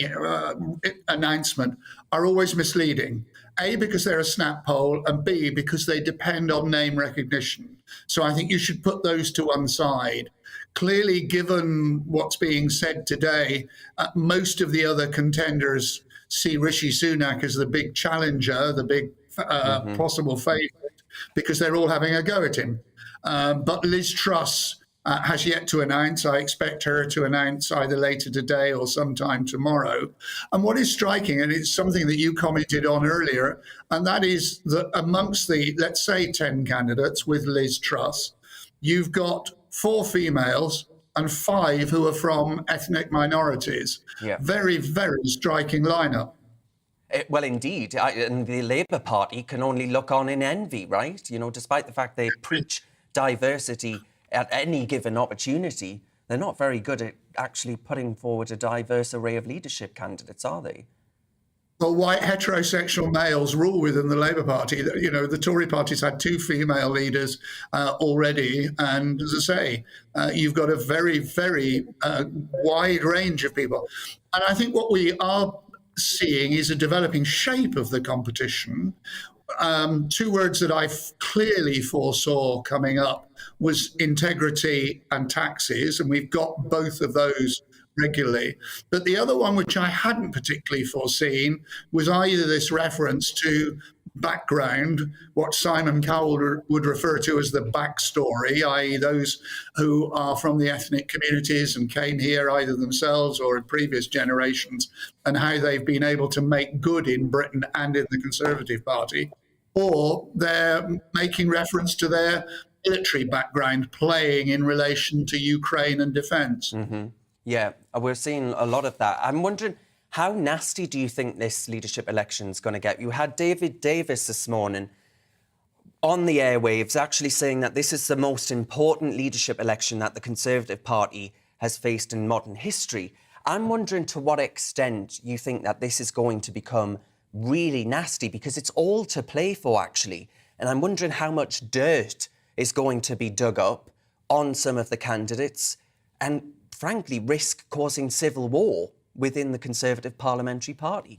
announcement are always misleading. A, because they're a snap poll, and B, because they depend on name recognition. So I think you should put those to one side. Clearly, given what's being said today, most of the other contenders see Rishi Sunak as the big challenger, the big possible favourite, because they're all having a go at him. But Liz Truss has yet to announce. I expect her to announce either later today or sometime tomorrow. And what is striking, and it's something that you commented on earlier, and that is that amongst the, let's say, 10 candidates with Liz Truss, you've got 4 females and 5 who are from ethnic minorities. Yeah. Very, very striking lineup. Well, indeed. And the Labour Party can only look on in envy, right? You know, despite the fact they preach diversity at any given opportunity, they're not very good at actually putting forward a diverse array of leadership candidates, are they? Well, white heterosexual males rule within the Labour Party. You know, the Tory party's had 2 female leaders already. And as I say, you've got a very, very wide range of people. And I think what we are seeing is a developing shape of the competition. 2 words that I clearly foresaw coming up was integrity and taxes, and we've got both of those regularly. But the other one, which I hadn't particularly foreseen, was either this reference to background, what Simon Cowell would refer to as the backstory, i.e. those who are from the ethnic communities and came here either themselves or in previous generations, and how they've been able to make good in Britain and in the Conservative Party, or they're making reference to their military background playing in relation to Ukraine and defence. Mm-hmm. Yeah, we're seeing a lot of that. I'm wondering, how nasty do you think this leadership election is going to get? You had David Davis this morning on the airwaves actually saying that this is the most important leadership election that the Conservative Party has faced in modern history. I'm wondering to what extent you think that this is going to become really nasty, because it's all to play for, actually. And I'm wondering how much dirt is going to be dug up on some of the candidates and, frankly, risk causing civil war within the Conservative Parliamentary Party.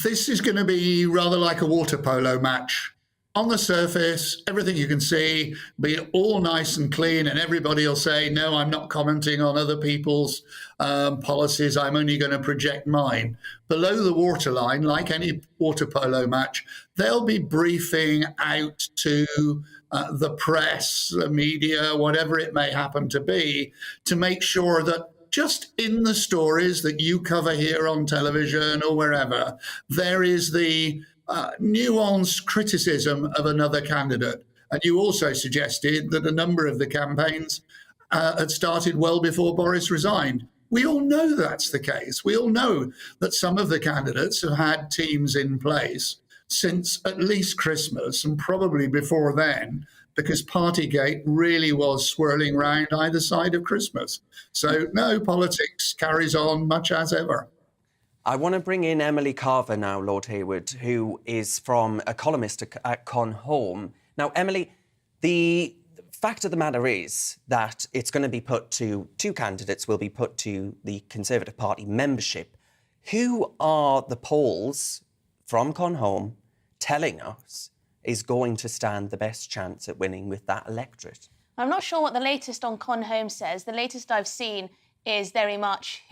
This is going to be rather like a water polo match. On the surface, everything you can see, be all nice and clean, and everybody will say, no, I'm not commenting on other people's policies, I'm only going to project mine. Below the waterline, like any water polo match, they'll be briefing out to the press, the media, whatever it may happen to be, to make sure that just in the stories that you cover here on television or wherever, there is the nuanced criticism of another candidate. And you also suggested that a number of the campaigns had started well before Boris resigned. We all know that's the case. We all know that some of the candidates have had teams in place since at least Christmas, and probably before then, because Partygate really was swirling round either side of Christmas. So no, politics carries on much as ever. I want to bring in Emily Carver now, Lord Hayward, who is a columnist at Con Home. Now, Emily, the fact of the matter is that it's going to be put to, 2 candidates will be put to the Conservative Party membership. Who are the polls from Con Home telling us is going to stand the best chance at winning with that electorate? I'm not sure what the latest on Con Home says. The latest I've seen is very much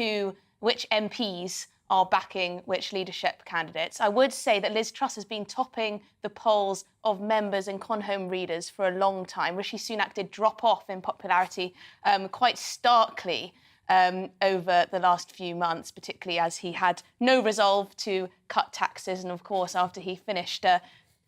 which MPs are backing which leadership candidates. I would say that Liz Truss has been topping the polls of members and Con Home readers for a long time. Rishi Sunak did drop off in popularity quite starkly over the last few months, particularly as he had no resolve to cut taxes. And of course, after he finished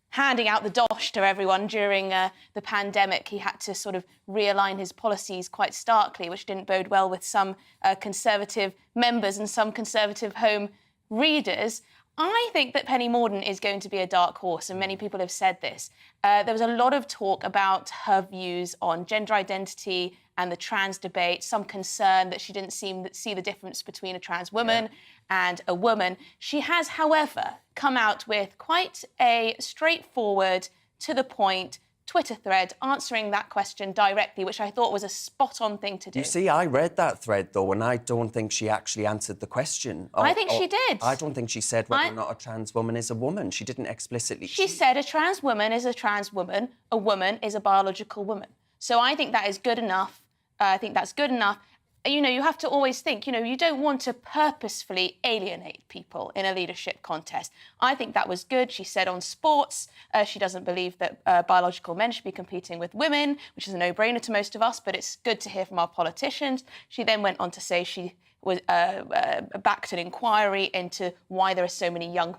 handing out the dosh to everyone during the pandemic, he had to sort of realign his policies quite starkly, which didn't bode well with some Conservative members and some Conservative Home readers. I think that Penny Mordaunt is going to be a dark horse, and many people have said this. There was a lot of talk about her views on gender identity and the trans debate, some concern that she didn't see the difference between a trans woman and a woman. She has, however, come out with quite a straightforward, to the point, Twitter thread answering that question directly, which I thought was a spot-on thing to do. You see, I read that thread, though, and I don't think she actually answered the question. I think she did. I don't think she said whether or not a trans woman is a woman. She didn't explicitly... She said a trans woman is a trans woman, a woman is a biological woman. So I think that is good enough. I think that's good enough. You know, you have to always think, you know, you don't want to purposefully alienate people in a leadership contest. I think that was good. She said on sports, she doesn't believe that biological men should be competing with women, which is a no-brainer to most of us, but it's good to hear from our politicians. She then went on to say she was backed an inquiry into why there are so many young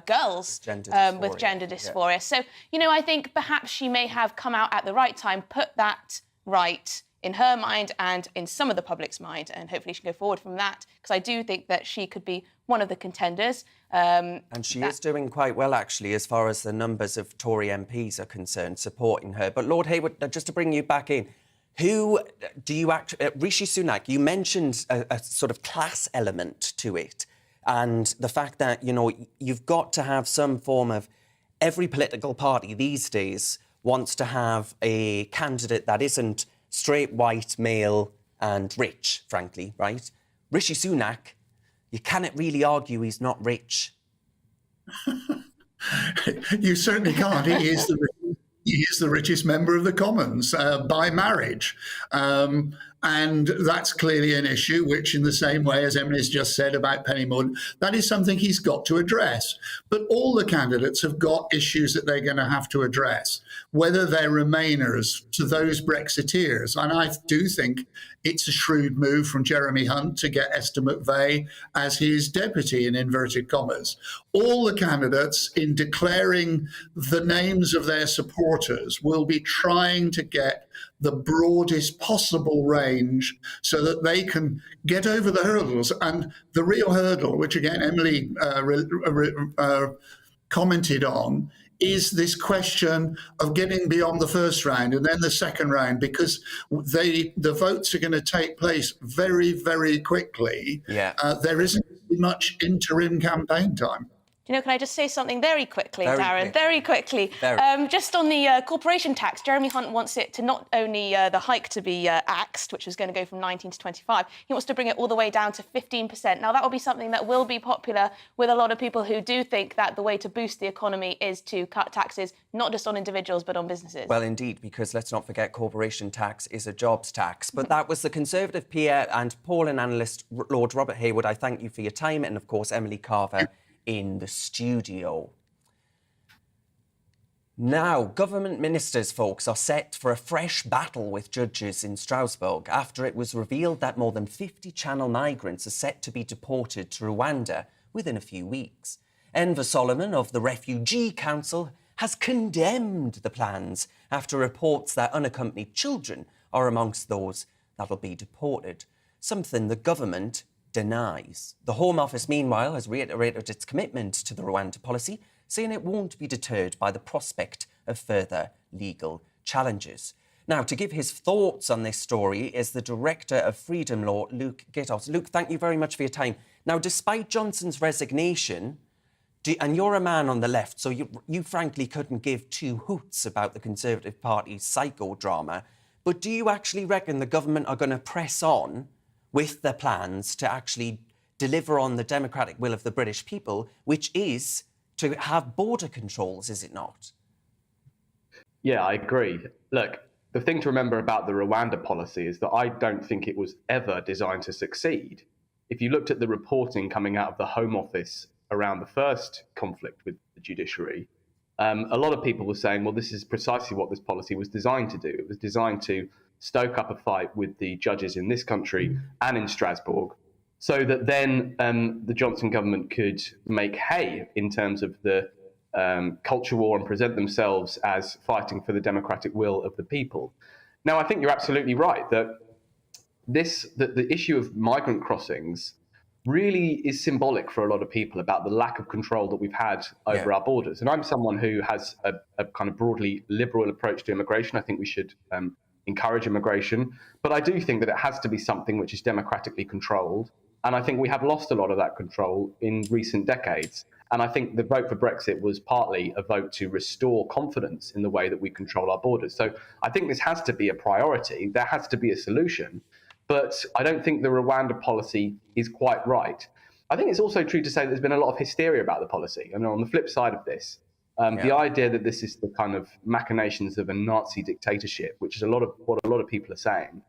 girls with gender dysphoria. Yeah. So, you know, I think perhaps she may have come out at the right time, put that right in her mind and in some of the public's mind, and hopefully she can go forward from that, because I do think that she could be one of the contenders. And she is doing quite well, actually, as far as the numbers of Tory MPs are concerned, supporting her. But Lord Hayward, just to bring you back in, who do you actually... Rishi Sunak, you mentioned a sort of class element to it, and the fact that, you know, you've got to have some form of... Every political party these days wants to have a candidate that isn't straight, white, male and rich, frankly, right? Rishi Sunak, you cannot really argue he's not rich. You certainly can't. He is the richest member of the Commons by marriage. And that's clearly an issue, which in the same way as Emily's just said about Penny Mordaunt, that is something he's got to address. But all the candidates have got issues that they're going to have to address, whether they're Remainers to those Brexiteers. And I do think it's a shrewd move from Jeremy Hunt to get Esther McVey as his deputy, in inverted commas. All the candidates, in declaring the names of their supporters, will be trying to get the broadest possible range so that they can get over the hurdles. And the real hurdle, which again Emily commented on, is this question of getting beyond the first round and then the second round, because the votes are going to take place very, very quickly. Yeah. There isn't much interim campaign time. You know, can I just say something very quickly, Darren? Very quickly. Just on the corporation tax, Jeremy Hunt wants it to not only the hike to be axed, which is going to go from 19 to 25, he wants to bring it all the way down to 15%. Now, that will be something that will be popular with a lot of people who do think that the way to boost the economy is to cut taxes, not just on individuals, but on businesses. Well, indeed, because let's not forget corporation tax is a jobs tax. But that was the Conservative peer and polling analyst, Lord Robert Hayward. I thank you for your time. And, of course, Emily Carver in the studio. Now, government ministers, folks, are set for a fresh battle with judges in Strasbourg after it was revealed that more than 50 Channel migrants are set to be deported to Rwanda within a few weeks. Enver Solomon of the Refugee Council has condemned the plans after reports that unaccompanied children are amongst those that'll be deported, something the government denies. The Home Office, meanwhile, has reiterated its commitment to the Rwanda policy, saying it won't be deterred by the prospect of further legal challenges. Now, to give his thoughts on this story is the Director of Freedom Law, Luke Gittos. Luke, thank you very much for your time. Now, despite Johnson's resignation, and you're a man on the left, so you frankly couldn't give two hoots about the Conservative Party's psychodrama, but do you actually reckon the government are going to press on with their plans to actually deliver on the democratic will of the British people, which is to have border controls, is it not? Yeah, I agree. Look, the thing to remember about the Rwanda policy is that I don't think it was ever designed to succeed. If you looked at the reporting coming out of the Home Office around the first conflict with the judiciary, a lot of people were saying, well, this is precisely what this policy was designed to do. It was designed to stoke up a fight with the judges in this country and in Strasbourg, so that then the Johnson government could make hay in terms of the culture war and present themselves as fighting for the democratic will of the people. Now, I think you're absolutely right that the issue of migrant crossings really is symbolic for a lot of people about the lack of control that we've had over our borders. And I'm someone who has a kind of broadly liberal approach to immigration. I think we should encourage immigration, but I do think that it has to be something which is democratically controlled. And I think we have lost a lot of that control in recent decades. And I think the vote for Brexit was partly a vote to restore confidence in the way that we control our borders. So I think this has to be a priority. There has to be a solution. But I don't think the Rwanda policy is quite right. I think it's also true to say that there's been a lot of hysteria about the policy. And on the flip side of this, the idea that this is the kind of machinations of a Nazi dictatorship, which is what a lot of people are saying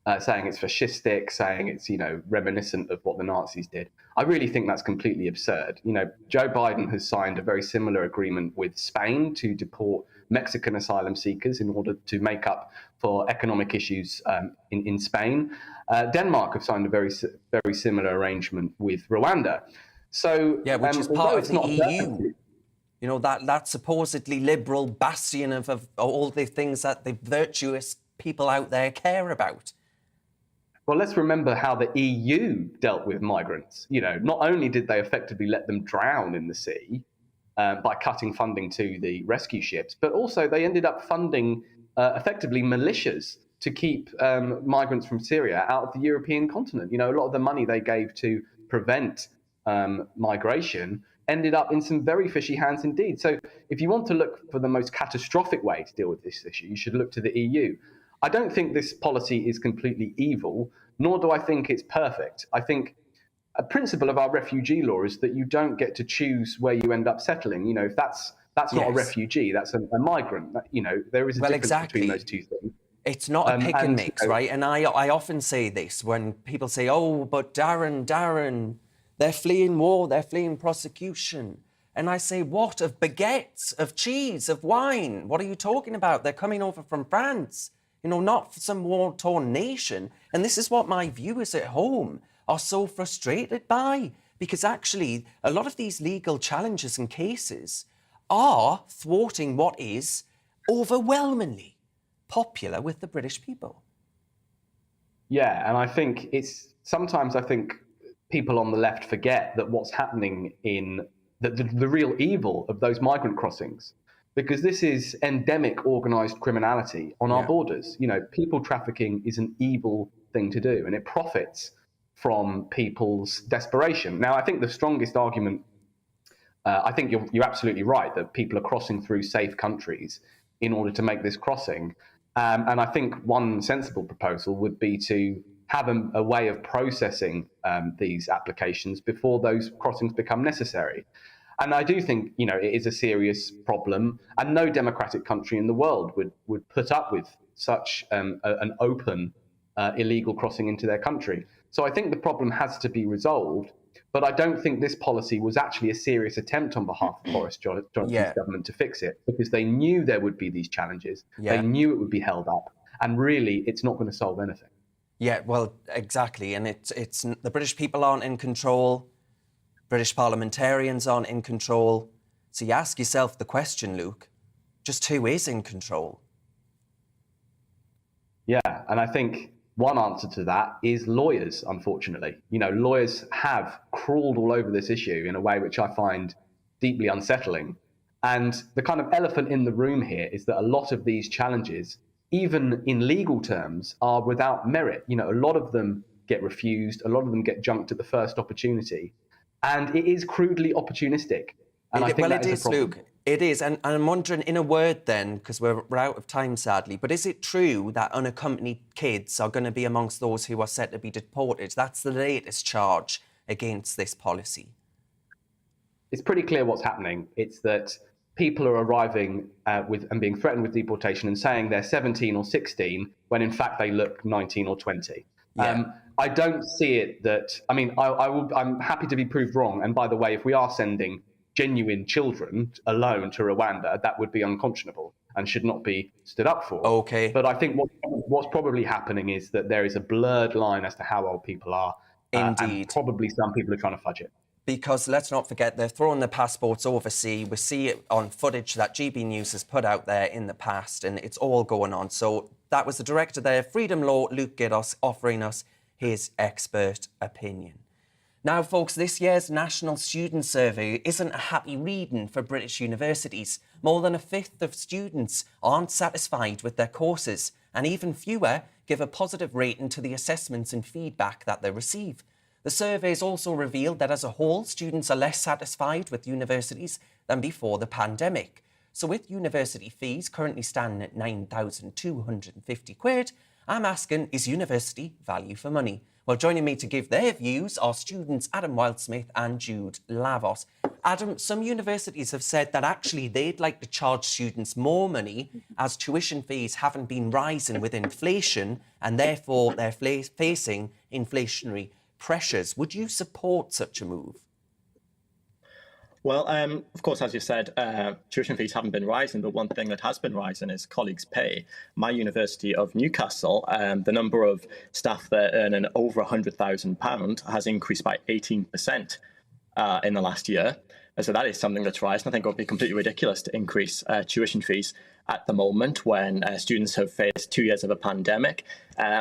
it's fascistic, saying it's, reminiscent of what the Nazis did. I really think that's completely absurd. Joe Biden has signed a very similar agreement with Spain to deport Mexican asylum seekers in order to make up for economic issues in Spain. Denmark have signed a very similar arrangement with Rwanda. So which is part of the EU. That supposedly liberal bastion of all the things that the virtuous people out there care about. Well, let's remember how the EU dealt with migrants. Not only did they effectively let them drown in the sea by cutting funding to the rescue ships, but also they ended up funding effectively militias to keep migrants from Syria out of the European continent. A lot of the money they gave to prevent migration ended up in some very fishy hands indeed. So if you want to look for the most catastrophic way to deal with this issue, you should look to the EU. I don't think this policy is completely evil, nor do I think it's perfect. I think a principle of our refugee law is that you don't get to choose where you end up settling. If that's not a refugee, that's a migrant. There is a difference between those two things. It's not a pick and mix, right? And I often say this when people say, oh, but Darren, they're fleeing war, they're fleeing prosecution. And I say, what? Of baguettes, of cheese, of wine? What are you talking about? They're coming over from France. Not some war-torn nation. And this is what my viewers at home are so frustrated by, because actually a lot of these legal challenges and cases are thwarting what is overwhelmingly popular with the British people. Yeah, and I think sometimes people on the left forget that what's happening in the real evil of those migrant crossings, because this is endemic organised criminality on our borders. People trafficking is an evil thing to do, and it profits from people's desperation. Now, I think the strongest argument, I think you're absolutely right, that people are crossing through safe countries in order to make this crossing. And I think one sensible proposal would be to have a way of processing these applications before those crossings become necessary. And I do think, it is a serious problem, and no democratic country in the world would put up with such an open illegal crossing into their country. So I think the problem has to be resolved, but I don't think this policy was actually a serious attempt on behalf of Boris Johnson's government to fix it, because they knew there would be these challenges. They knew it would be held up, and really it's not going to solve anything. Yeah, well, exactly. And it's the British people aren't in control. British parliamentarians aren't in control. So you ask yourself the question, Luke, just who is in control? Yeah, and I think one answer to that is lawyers, unfortunately. Lawyers have crawled all over this issue in a way which I find deeply unsettling. And the kind of elephant in the room here is that a lot of these challenges, even in legal terms, are without merit. A lot of them get refused, a lot of them get junked at the first opportunity. And it is crudely opportunistic. And I think that is a problem. Luke. It is. And I'm wondering, in a word then, because we're out of time, sadly, but is it true that unaccompanied kids are going to be amongst those who are set to be deported? That's the latest charge against this policy. It's pretty clear what's happening. It's that people are arriving and being threatened with deportation and saying they're 17 or 16 when in fact they look 19 or 20. I don't see it that, I'm happy to be proved wrong. And by the way, if we are sending genuine children alone to Rwanda, that would be unconscionable and should not be stood up for. Okay. But I think what's probably happening is that there is a blurred line as to how old people are. Indeed. And probably some people are trying to fudge it. Because let's not forget, they're throwing their passports overseas. We see it on footage that GBNews has put out there in the past, and it's all going on. So that was the director there, Freedom Law, Luke Giddos, offering us his expert opinion. Now, folks, this year's National Student Survey isn't a happy reading for British universities. More than a fifth of students aren't satisfied with their courses, and even fewer give a positive rating to the assessments and feedback that they receive. The surveys also revealed that as a whole, students are less satisfied with universities than before the pandemic. So with university fees currently standing at £9,250, I'm asking, is university value for money? Well, joining me to give their views are students Adam Wildsmith and Jude Lavos. Adam, some universities have said that actually they'd like to charge students more money as tuition fees haven't been rising with inflation and therefore they're facing inflationary pressures. Would you support such a move? Well, of course, as you said, tuition fees haven't been rising, but one thing that has been rising is colleagues' pay. My University of Newcastle, the number of staff there earning over £100,000 has increased by 18% in the last year. So that is something that's rising. I think it would be completely ridiculous to increase tuition fees at the moment when students have faced 2 years of a pandemic.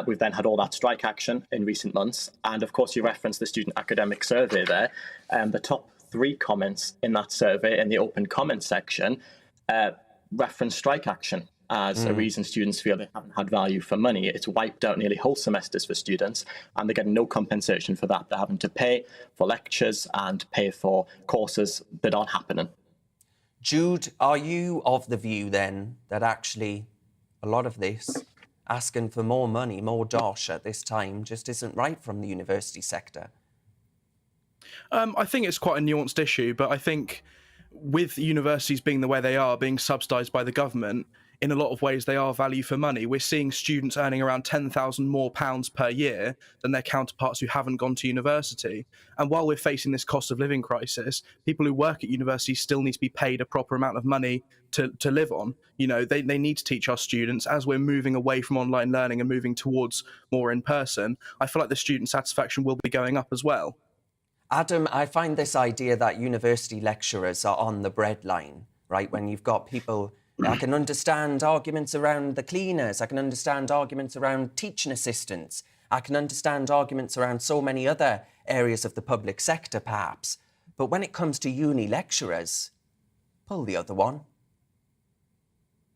We've then had all that strike action in recent months. And of course, you referenced the student academic survey there. The top 3 comments in that survey in the open comment section reference strike action as a reason students feel they haven't had value for money. It's wiped out nearly whole semesters for students and they're getting no compensation for that. They're having to pay for lectures and pay for courses that aren't happening. Jude, are you of the view then that actually a lot of this asking for more money, more dosh at this time just isn't right from the university sector? I think it's quite a nuanced issue, but I think with universities being the way they are, being subsidised by the government, in a lot of ways they are value for money. We're seeing students earning around £10,000 more per year than their counterparts who haven't gone to university. And while we're facing this cost of living crisis, people who work at universities still need to be paid a proper amount of money to live on. You know, they need to teach our students. As we're moving away from online learning and moving towards more in person, I feel like the student satisfaction will be going up as well. Adam, I find this idea that university lecturers are on the breadline, right? When you've got people, I can understand arguments around the cleaners, I can understand arguments around teaching assistants, I can understand arguments around so many other areas of the public sector, perhaps. But when it comes to uni lecturers, pull the other one.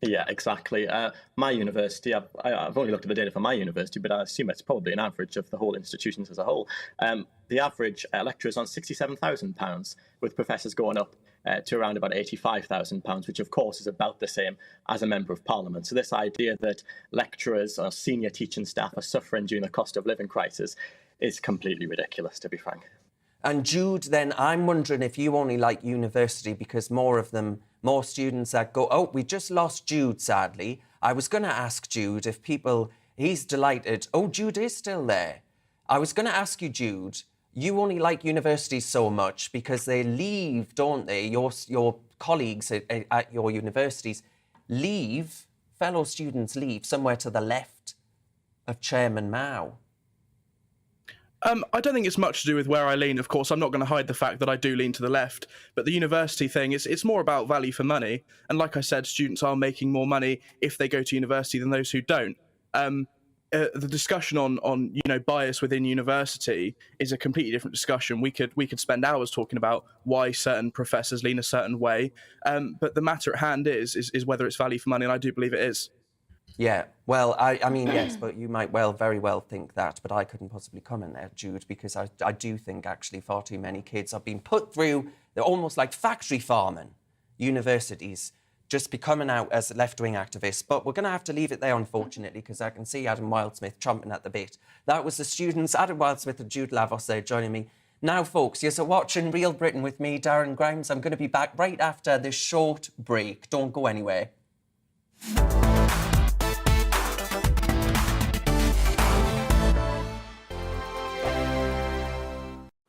Yeah, exactly. My university, I've only looked at the data for my university, but I assume it's probably an average of the whole institutions as a whole. The average lecturer is on £67,000, with professors going up to around about £85,000, which of course is about the same as a member of parliament. So this idea that lecturers or senior teaching staff are suffering during the cost of living crisis is completely ridiculous, to be frank. And Jude, then I'm wondering if you only like university because more students that go, oh, we just lost Jude, sadly. I was going to ask Jude if people, he's delighted. Oh, Jude is still there. I was going to ask you, Jude, you only like universities so much because they leave, don't they? Your colleagues at your universities leave, fellow students leave somewhere to the left of Chairman Mao. I don't think it's much to do with where I lean. Of course, I'm not going to hide the fact that I do lean to the left. But the university thing, it's more about value for money. And like I said, students are making more money if they go to university than those who don't. The discussion on bias within university is a completely different discussion. We could spend hours talking about why certain professors lean a certain way. But the matter at hand is whether it's value for money, and I do believe it is. Yeah, well, I mean, yes, but you might very well think that, but I couldn't possibly comment there, Jude, because I do think actually far too many kids are being put through, they're almost like factory farming universities, just becoming out as left-wing activists. But we're going to have to leave it there, unfortunately, because I can see Adam Wildsmith chomping at the bit. That was the students, Adam Wildsmith and Jude Lavos there joining me. Now, folks, you're watching Real Britain with me, Darren Grimes. I'm going to be back right after this short break. Don't go anywhere.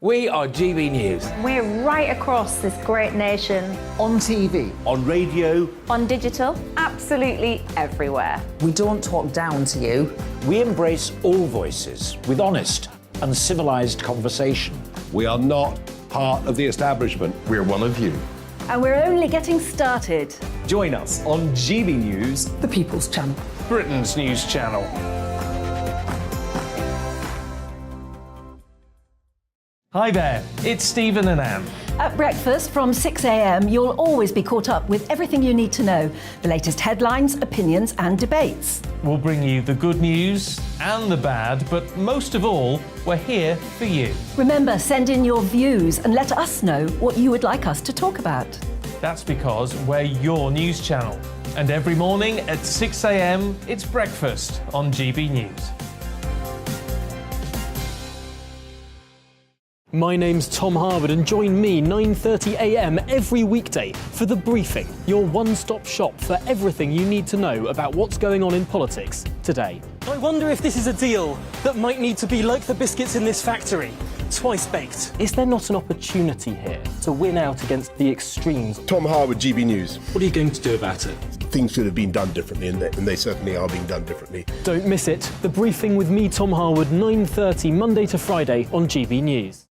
We are GB News. We're right across this great nation. On TV. On radio. On digital. Absolutely everywhere. We don't talk down to you. We embrace all voices with honest and civilised conversation. We are not part of the establishment. We're one of you. And we're only getting started. Join us on GB News, The People's Channel. Britain's news channel. Hi there, it's Stephen and Anne. At breakfast from 6 a.m, you'll always be caught up with everything you need to know, the latest headlines, opinions and debates. We'll bring you the good news and the bad, but most of all, we're here for you. Remember, send in your views and let us know what you would like us to talk about. That's because we're your news channel. And every morning at 6 a.m, it's breakfast on GB News. My name's Tom Harwood and join me 9:30 a.m. every weekday for The Briefing, your one-stop shop for everything you need to know about what's going on in politics today. I wonder if this is a deal that might need to be like the biscuits in this factory, twice baked. Is there not an opportunity here to win out against the extremes? Tom Harwood, GB News. What are you going to do about it? Things should have been done differently, and they certainly are being done differently. Don't miss it. The Briefing with me, Tom Harwood, 9:30 Monday to Friday on GB News.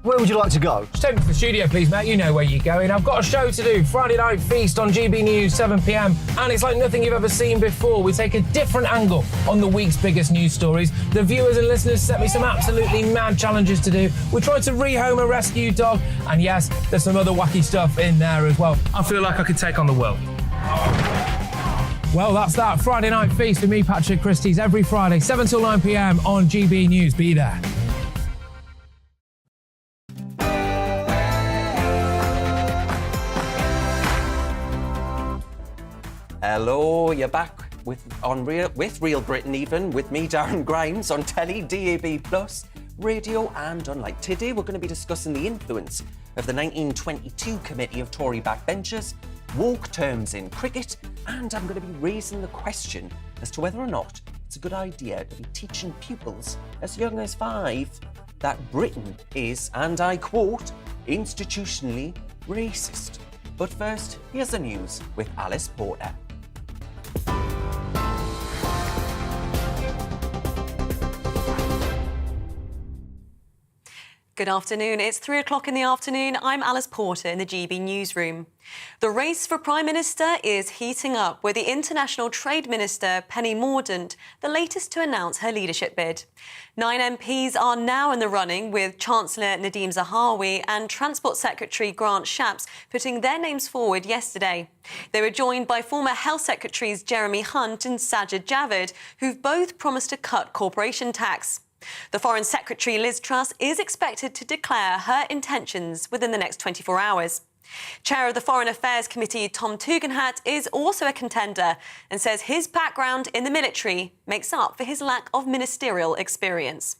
Where would you like to go? Just take me to the studio, please, mate. You know where you're going. I've got a show to do. Friday Night Feast on GB News, 7 p.m. And it's like nothing you've ever seen before. We take a different angle on the week's biggest news stories. The viewers and listeners set me some absolutely mad challenges to do. We tried to rehome a rescue dog. And yes, there's some other wacky stuff in there as well. I feel like I could take on the world. Well, that's that. Friday Night Feast with me, Patrick Christie's, every Friday, 7 till 9 p.m. on GB News. Be there. Hello, you're back with Real Britain even, with me, Darren Grimes, on telly, DAB+, radio and online. Today we're going to be discussing the influence of the 1922 committee of Tory backbenchers, woke terms in cricket, and I'm going to be raising the question as to whether or not it's a good idea to be teaching pupils as young as 5 that Britain is, and I quote, institutionally racist. But first, here's the news with Alice Porter. Good afternoon. It's 3 o'clock in the afternoon. I'm Alice Porter in the GB newsroom. The race for Prime Minister is heating up, with the International Trade Minister, Penny Mordaunt, the latest to announce her leadership bid. 9 MPs are now in the running, with Chancellor Nadhim Zahawi and Transport Secretary Grant Shapps putting their names forward yesterday. They were joined by former Health Secretaries Jeremy Hunt and Sajid Javid, who've both promised to cut corporation tax. The Foreign Secretary, Liz Truss, is expected to declare her intentions within the next 24 hours. Chair of the Foreign Affairs Committee, Tom Tugendhat, is also a contender and says his background in the military makes up for his lack of ministerial experience.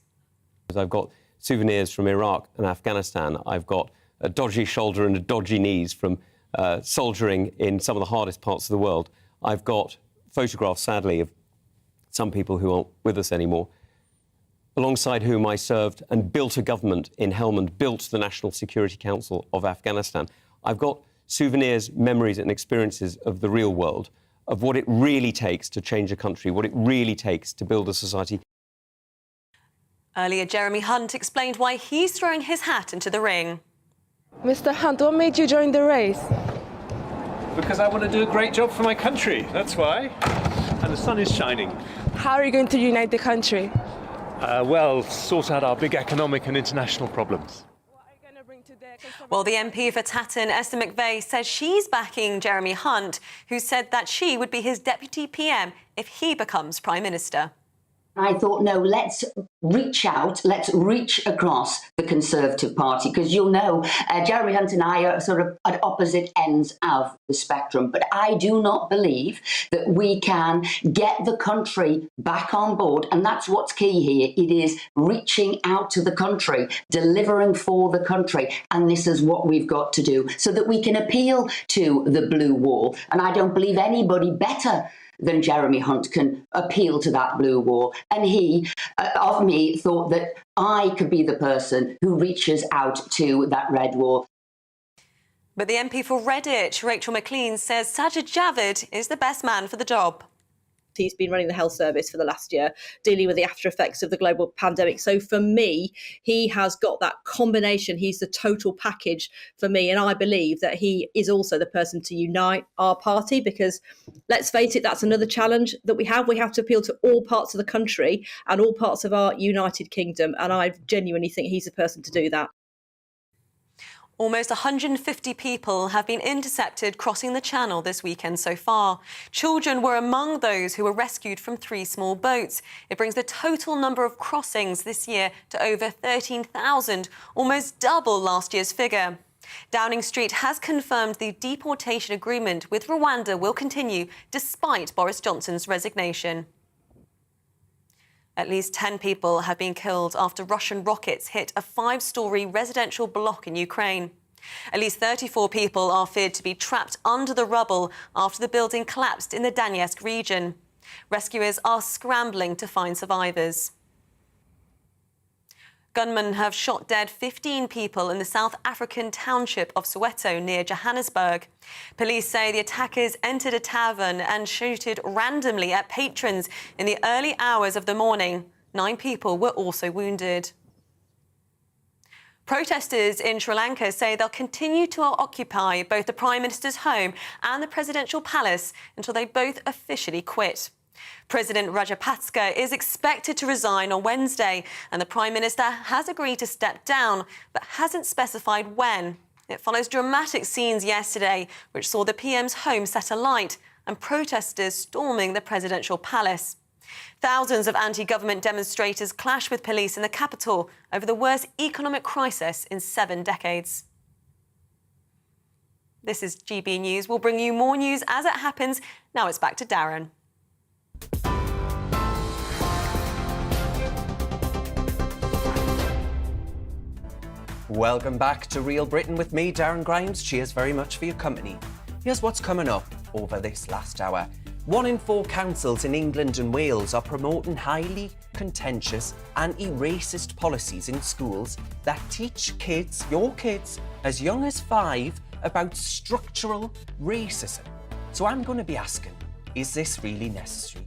I've got souvenirs from Iraq and Afghanistan. I've got a dodgy shoulder and a dodgy knees from soldiering in some of the hardest parts of the world. I've got photographs, sadly, of some people who aren't with us anymore, alongside whom I served and built a government in Helmand, built the National Security Council of Afghanistan. I've got souvenirs, memories and experiences of the real world, of what it really takes to change a country, what it really takes to build a society. Earlier, Jeremy Hunt explained why he's throwing his hat into the ring. Mr. Hunt, what made you join the race? Because I want to do a great job for my country, that's why. And the sun is shining. How are you going to unite the country? Well, sort out our big economic and international problems. Well, the MP for Tatton, Esther McVeigh, says she's backing Jeremy Hunt, who said that she would be his deputy PM if he becomes Prime Minister. I thought, no, let's reach out, let's reach across the Conservative Party, because you'll know Jeremy Hunt and I are sort of at opposite ends of the spectrum. But I do not believe that we can get the country back on board. And that's what's key here. It is reaching out to the country, delivering for the country. And this is what we've got to do so that we can appeal to the blue wall. And I don't believe anybody better than Jeremy Hunt can appeal to that blue wall. And he, of me, thought that I could be the person who reaches out to that red wall. But the MP for Redditch, Rachel McLean, says Sajid Javid is the best man for the job. He's been running the health service for the last year, dealing with the after effects of the global pandemic. So for me, he has got that combination. He's the total package for me. And I believe that he is also the person to unite our party, because let's face it, that's another challenge that we have. We have to appeal to all parts of the country and all parts of our United Kingdom. And I genuinely think he's the person to do that. Almost 150 people have been intercepted crossing the Channel this weekend so far. Children were among those who were rescued from 3 small boats. It brings the total number of crossings this year to over 13,000, almost double last year's figure. Downing Street has confirmed the deportation agreement with Rwanda will continue despite Boris Johnson's resignation. At least 10 people have been killed after Russian rockets hit a 5-storey residential block in Ukraine. At least 34 people are feared to be trapped under the rubble after the building collapsed in the Donetsk region. Rescuers are scrambling to find survivors. Gunmen have shot dead 15 people in the South African township of Soweto near Johannesburg. Police say the attackers entered a tavern and shooted randomly at patrons in the early hours of the morning. 9 people were also wounded. Protesters in Sri Lanka say they'll continue to occupy both the Prime Minister's home and the presidential palace until they both officially quit. President Rajapaksa is expected to resign on Wednesday, and the Prime Minister has agreed to step down, but hasn't specified when. It follows dramatic scenes yesterday, which saw the PM's home set alight and protesters storming the presidential palace. Thousands of anti-government demonstrators clashed with police in the capital over the worst economic crisis in 7 decades. This is GB News. We'll bring you more news as it happens. Now it's back to Darren. Welcome back to Real Britain with me, Darren Grimes. Cheers very much for your company. Here's what's coming up over this last hour. 1 in 4 councils in England and Wales are promoting highly contentious, anti-racist policies in schools that teach kids, your kids, as young as 5, about structural racism. So I'm going to be asking, is this really necessary?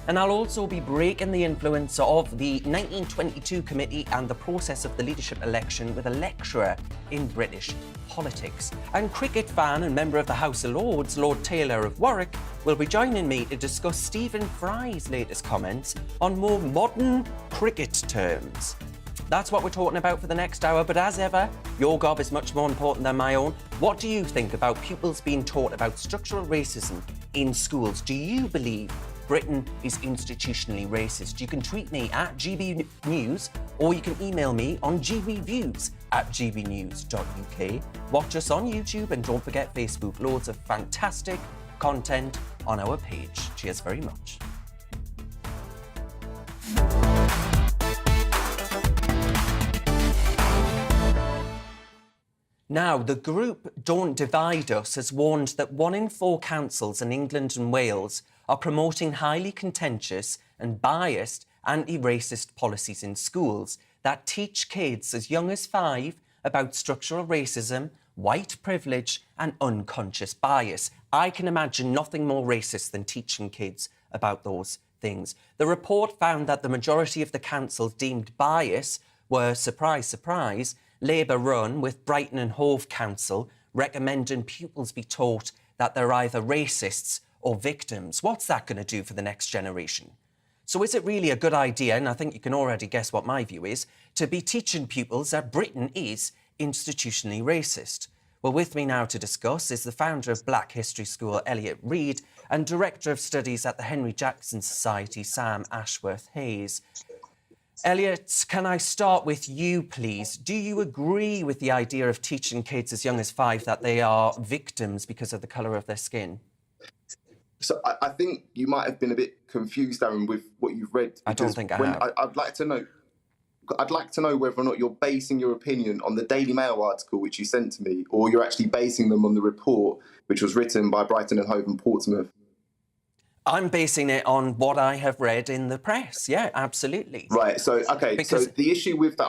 And I'll also be breaking the influence of the 1922 committee and the process of the leadership election with a lecturer in British politics. And cricket fan and member of the House of Lords, Lord Taylor of Warwick, will be joining me to discuss Stephen Fry's latest comments on more modern cricket terms. That's what we're talking about for the next hour, but as ever, your gob is much more important than my own. What do you think about pupils being taught about structural racism in schools? Do you believe Britain is institutionally racist? You can tweet me at GBNews, or you can email me on gbviews@gbnews.uk. Watch us on YouTube, and don't forget Facebook. Loads of fantastic content on our page. Cheers very much. Now, the group Don't Divide Us has warned that 1 in 4 councils in England and Wales are promoting highly contentious and biased anti-racist policies in schools that teach kids as young as 5 about structural racism, white privilege and unconscious bias. I can imagine nothing more racist than teaching kids about those things. The report found that the majority of the councils deemed bias were, surprise, surprise, Labour-run, with Brighton and Hove Council recommending pupils be taught that they're either racists or victims. What's that going to do for the next generation? So is it really a good idea, and I think you can already guess what my view is, to be teaching pupils that Britain is institutionally racist? Well, with me now to discuss is the founder of Black History School, Elliot Reid, and Director of Studies at the Henry Jackson Society, Sam Ashworth-Hayes. Elliot, can I start with you, please? Do you agree with the idea of teaching kids as young as 5 that they are victims because of the colour of their skin? So I think you might have been a bit confused, Darren, with what you've read. I don't think I have. I'd like to know whether or not you're basing your opinion on the Daily Mail article which you sent to me, or you're actually basing them on the report which was written by Brighton and Hove and Portsmouth. I'm basing it on what I have read in the press. Yeah, absolutely. Right. So, okay. Because so the issue with the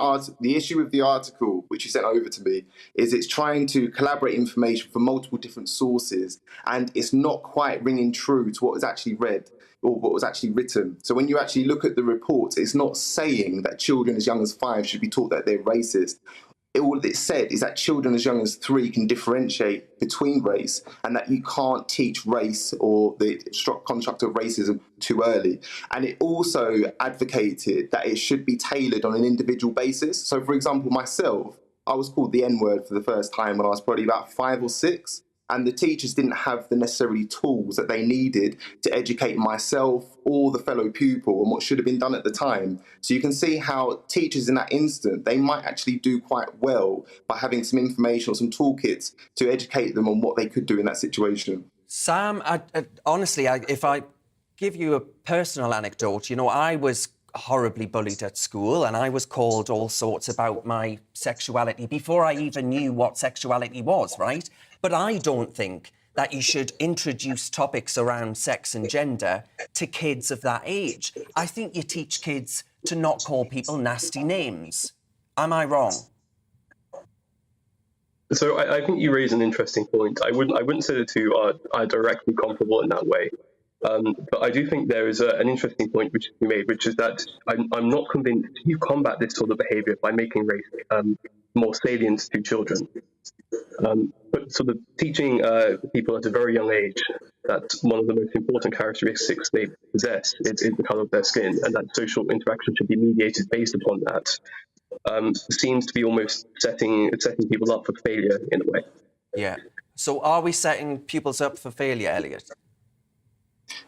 article which you sent over to me is it's trying to collaborate information from multiple different sources, and it's not quite ringing true to what was actually read. or what was actually written. So when you actually look at the report, it's not saying that children as young as 5 should be taught that they're racist. All it said is that children as young as 3 can differentiate between race, and that you can't teach race or the construct of racism too early. And it also advocated that it should be tailored on an individual basis. So, for example, myself, I was called the N-word for the first time when I was probably about 5 or 6. And the teachers didn't have the necessary tools that they needed to educate myself or the fellow pupil on what should have been done at the time. So you can see how teachers in that instant, they might actually do quite well by having some information or some toolkits to educate them on what they could do in that situation. Sam, honestly, if I give you a personal anecdote, you know, I was horribly bullied at school, and I was called all sorts about my sexuality before I even knew what sexuality was, right? But I don't think that you should introduce topics around sex and gender to kids of that age. I think you teach kids to not call people nasty names. Am I wrong? So I think you raise an interesting point. I wouldn't say the two are directly comparable in that way. But I do think there is an interesting point which you made, which is that I'm not convinced you combat this sort of behaviour by making race more salient to children. But sort of teaching people at a very young age that one of the most important characteristics they possess is the colour of their skin, and that social interaction should be mediated based upon that, seems to be almost setting people up for failure in a way. Yeah. So are we setting pupils up for failure, Elliot?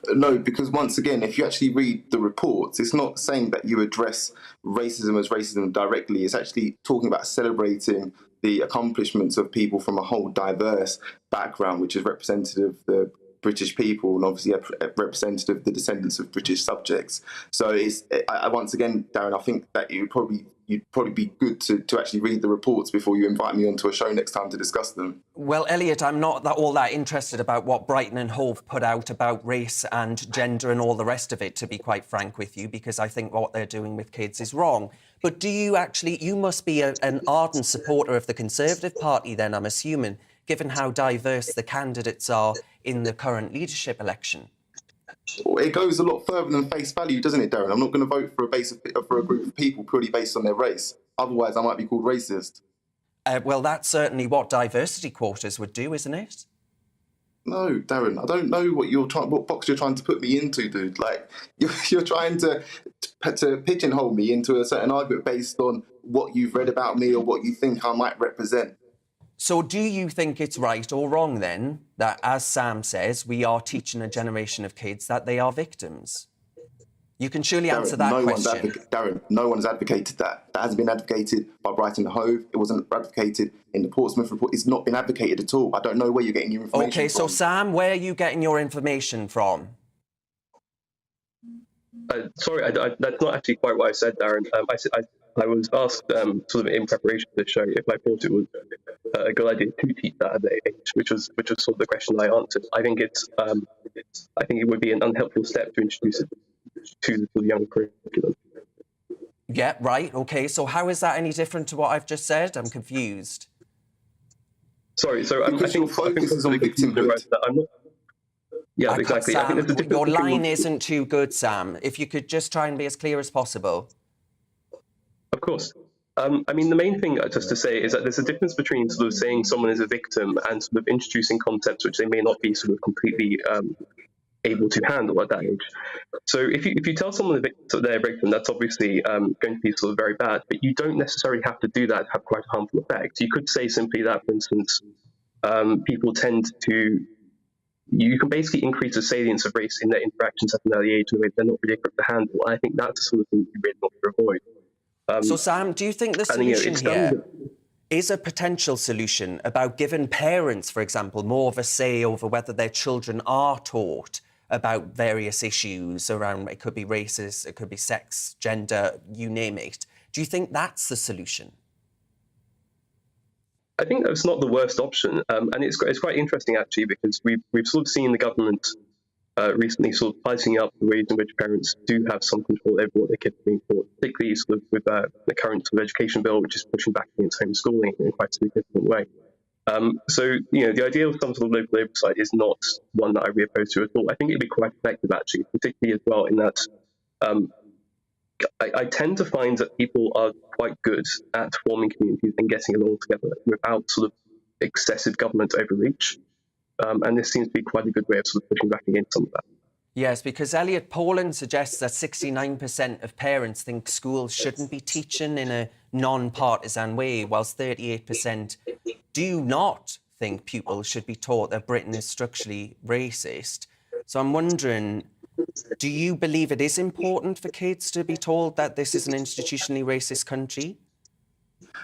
No, because once again, if you actually read the reports, it's not saying that you address racism as racism directly. It's actually talking about celebrating the accomplishments of people from a whole diverse background, which is representative of the British people and obviously representative of the descendants of British subjects. So it's once again, Darren, I think that you'd probably be good to actually read the reports before you invite me onto a show next time to discuss them. Well, Elliot, I'm not all that interested about what Brighton and Hove put out about race and gender and all the rest of it, to be quite frank with you, because I think what they're doing with kids is wrong. But do you actually, you must be an ardent supporter of the Conservative Party then, I'm assuming, given how diverse the candidates are in the current leadership election? It goes a lot further than face value, doesn't it, Darren? I'm not going to vote for a group of people purely based on their race. Otherwise, I might be called racist. Well, that's certainly what diversity quotas would do, isn't it? No, Darren, I don't know what box you're trying to put me into, dude. Like, you're trying to pigeonhole me into a certain argument based on what you've read about me or what you think I might represent. So do you think it's right or wrong, then, that, as Sam says, we are teaching a generation of kids that they are victims? You can surely answer that question. Darren, no one's advocated that. That hasn't been advocated by Brighton and Hove. It wasn't advocated in the Portsmouth report. It's not been advocated at all. I don't know where you're getting your information from. OK, so Sam, where are you getting your information from? Sorry, that's not actually quite what I said, Darren. I was asked, sort of in preparation for this show, if I thought it was a good idea to teach that at that age, which was sort of the question I answered. I think it would be an unhelpful step to introduce it to the younger curriculum. Yeah, right. OK, so how is that any different to what I've just said? I'm confused. Sorry, so I think your focus is on victimhood. I'm not. Yeah, exactly. Sam, I think there's a your line isn't too good, Sam. If you could just try and be as clear as possible. Of course. I mean, the main thing just to say is that there's a difference between sort of saying someone is a victim and sort of introducing concepts which they may not be sort of completely able to handle at that age. So if you tell someone they're a victim, that's obviously going to be sort of very bad, but you don't necessarily have to do that to have quite a harmful effect. You could say simply that, for instance, people tend to... You can basically increase the salience of race in their interactions at an early age in a way they're not really equipped to handle. And I think that's the sort of thing you really want to avoid. So, Sam, do you think the solution here is a potential solution about giving parents, for example, more of a say over whether their children are taught about various issues around, it could be races, it could be sex, gender, you name it? Do you think that's the solution? I think that's not the worst option, and it's quite interesting actually, because we've sort of seen the government recently sort of tightening up the ways in which parents do have some control over what their kids are being taught, particularly sort of with the current sort of education bill, which is pushing back against homeschooling in quite a significant way. So, the idea of some sort of local oversight is not one that I would be opposed to at all. I think it'd be quite effective, actually, particularly as well in that I tend to find that people are quite good at forming communities and getting along together without sort of excessive government overreach. And this seems to be quite a good way of sort of pushing back against some of that. Yes, because Elliot Poland suggests that 69% of parents think schools shouldn't be teaching in a non-partisan way, whilst 38% do not think pupils should be taught that Britain is structurally racist. So I'm wondering, do you believe it is important for kids to be told that this is an institutionally racist country?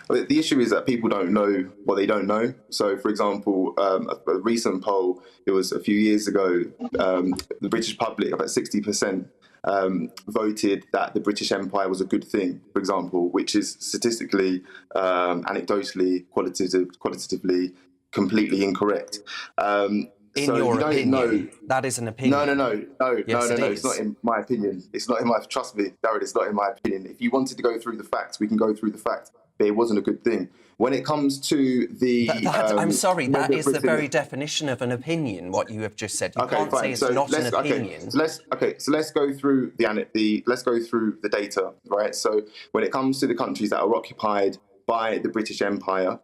Well, the issue is that people don't know what they don't know. So, for example, a recent poll, it was a few years ago, the British public, about 60%, voted that the British Empire was a good thing, for example, which is statistically, anecdotally, qualitatively, completely incorrect. In your opinion, that is an opinion. No. It's not in my opinion. It's not in my. Trust me, Darren. It's not in my opinion. If you wanted to go through the facts, we can go through the facts. But it wasn't a good thing. When it comes to the, I'm sorry, that is the very definition of an opinion. What you have just said. You can't say it's not an opinion. So let's go through let's go through the data, right? So when it comes to the countries that are occupied by the British Empire,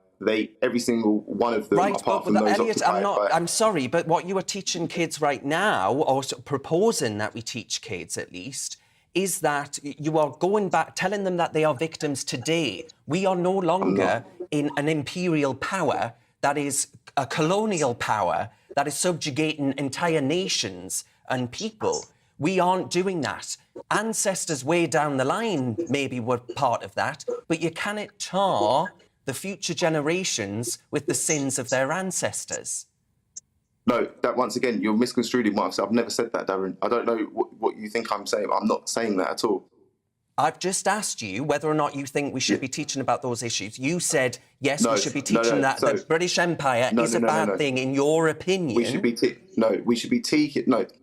every single one of them, apart from those Elliot, I'm sorry, but what you are teaching kids right now, or proposing that we teach kids at least, is that you are going back, telling them that they are victims today. We are no longer in an imperial power that is a colonial power that is subjugating entire nations and people. We aren't doing that. Ancestors way down the line maybe were part of that, but you cannot tar the future generations with the sins of their ancestors. No, that once again, you're misconstruing what I've said. I've never said that, Darren. I don't know what you think I'm saying. I'm not saying that at all. I've just asked you whether or not you think we should be teaching about those issues. You said, yes, we should be teaching that the British Empire is a bad thing, in your opinion. We should be teaching.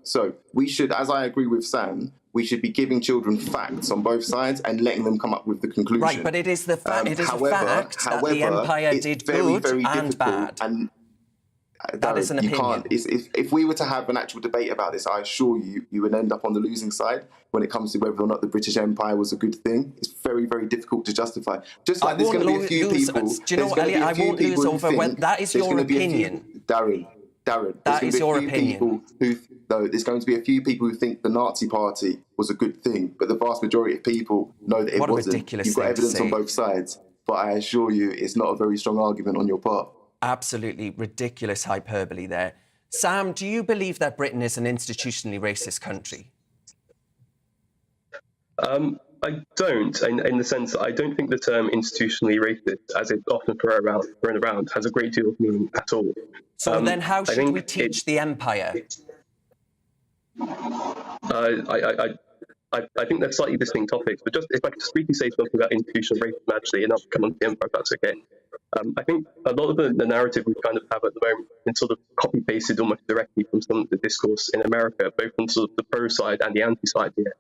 So we should, as I agree with Sam, we should be giving children facts on both sides and letting them come up with the conclusion. Right, but it is the fact that the Empire did good and bad. That is an opinion. If we were to have an actual debate about this, I assure you, you would end up on the losing side when it comes to whether or not the British Empire was a good thing. It's very, very difficult to justify. Just like there's going to be a few people. Do you know what, Elliot? I won't lose over when that is your opinion. Darren. That is your opinion. There's going to be a few people who think the Nazi Party was a good thing, but the vast majority of people know that it wasn't. Ridiculous You've got evidence on both sides, but I assure you, it's not a very strong argument on your part. Absolutely ridiculous hyperbole there. Sam, do you believe that Britain is an institutionally racist country? I don't, in the sense that I don't think the term institutionally racist, as it's often thrown around, has a great deal of meaning at all. So then how should we teach the empire? I think they're slightly distinct topics, but just if I could just briefly say something about institutional racism, actually, and I'll come on to the empire, if that's okay. I think a lot of the narrative we kind of have at the moment is sort of copy-pasted almost directly from some of the discourse in America, both on sort of the pro side and the anti-side here.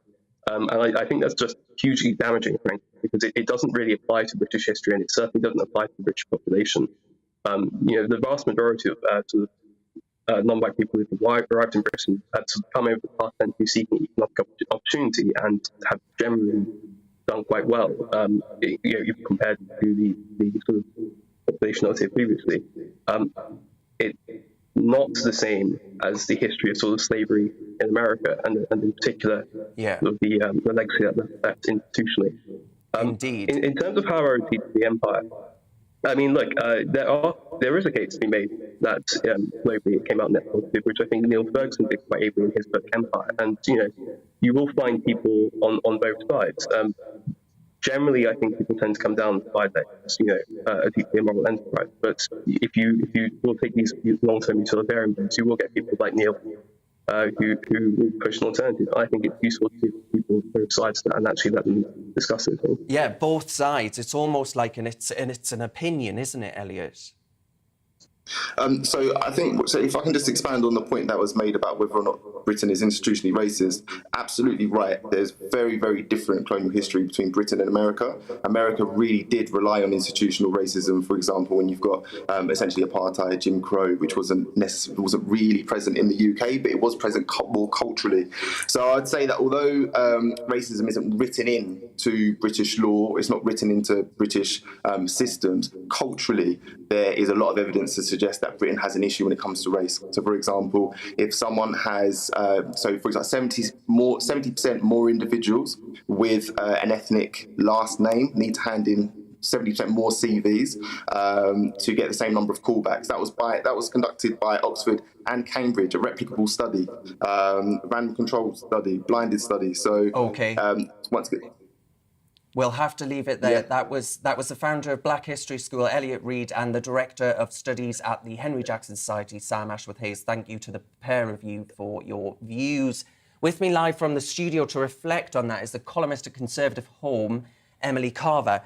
And I think that's just hugely damaging, frankly, because it doesn't really apply to British history, and it certainly doesn't apply to the British population. The vast majority of non-white people who've arrived in Britain had sort of come over the past century seeking economic opportunity and have generally done quite well. You've compared to the sort of population I was here previously. It's not the same as the history of sort of slavery in America, and in particular, sort of the legacy that's institutionally. Indeed. In terms of how I would teach the empire, I mean, look, there is a case to be made that globally it came out net positive, which I think Neil Ferguson did quite ably in his book Empire. And you will find people on both sides. Generally, I think people tend to come down the side that it's, a deeply immoral enterprise. But if you will take these long-term utilitarian views, you will get people like Neil who will push an alternative. I think it's useful to give people both sides and actually let them discuss it. Yeah, both sides. It's almost like it's an opinion, isn't it, Elliot? So I think, so if I can just expand on the point that was made about whether or not Britain is institutionally racist, absolutely right. There's very, very different colonial history between Britain and America. America really did rely on institutional racism, for example, when you've got essentially apartheid, Jim Crow, which wasn't really present in the UK, but it was present more culturally. So I'd say that although racism isn't written into British law, it's not written into British systems, culturally, there is a lot of evidence to suggest that Britain has an issue when it comes to race. So, for example, if someone has, for example, 70% more individuals with an ethnic last name need to hand in 70% more CVs to get the same number of callbacks. That was conducted by Oxford and Cambridge, a replicable study, random control study, blinded study. So, once again, we'll have to leave it there. Yeah. That was the founder of Black History School, Elliot Reid, and the director of studies at the Henry Jackson Society, Sam Ashworth-Hayes. Thank you to the pair of you for your views. With me live from the studio to reflect on that is the columnist at Conservative Home, Emily Carver.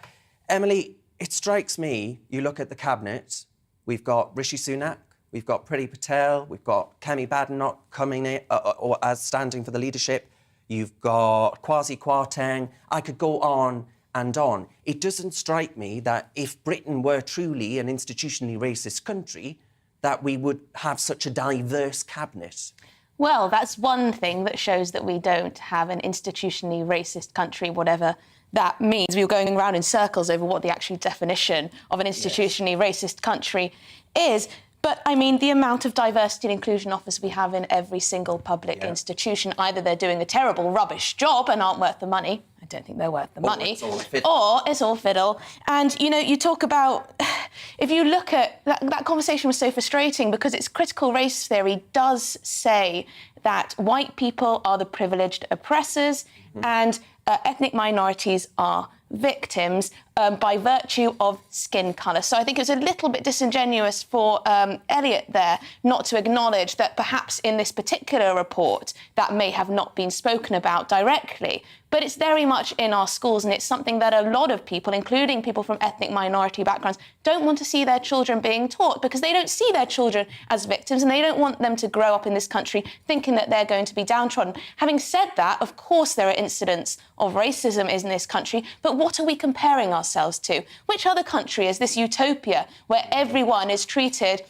Emily, it strikes me, you look at the cabinet, we've got Rishi Sunak, we've got Priti Patel, we've got Kemi Badenoch coming in, or as standing for the leadership. You've got Kwasi Kwarteng. I could go on and on. It doesn't strike me that if Britain were truly an institutionally racist country, that we would have such a diverse cabinet. Well, that's one thing that shows that we don't have an institutionally racist country, whatever that means. We were going around in circles over what the actual definition of an institutionally racist country is. But, I mean, the amount of diversity and inclusion officers we have in every single public institution, either they're doing a terrible, rubbish job and aren't worth the money. I don't think they're worth the money. Or it's all fiddle. And, you know, you talk about... If you look at... That conversation was so frustrating because its critical race theory does say that white people are the privileged oppressors and ethnic minorities are victims by virtue of skin colour. So I think it was a little bit disingenuous for Elliot there not to acknowledge that perhaps in this particular report that may have not been spoken about directly. But it's very much in our schools, and it's something that a lot of people, including people from ethnic minority backgrounds, don't want to see their children being taught because they don't see their children as victims and they don't want them to grow up in this country thinking that they're going to be downtrodden. Having said that, of course there are incidents of racism in this country, but what are we comparing ourselves to? Which other country is this utopia where everyone is treated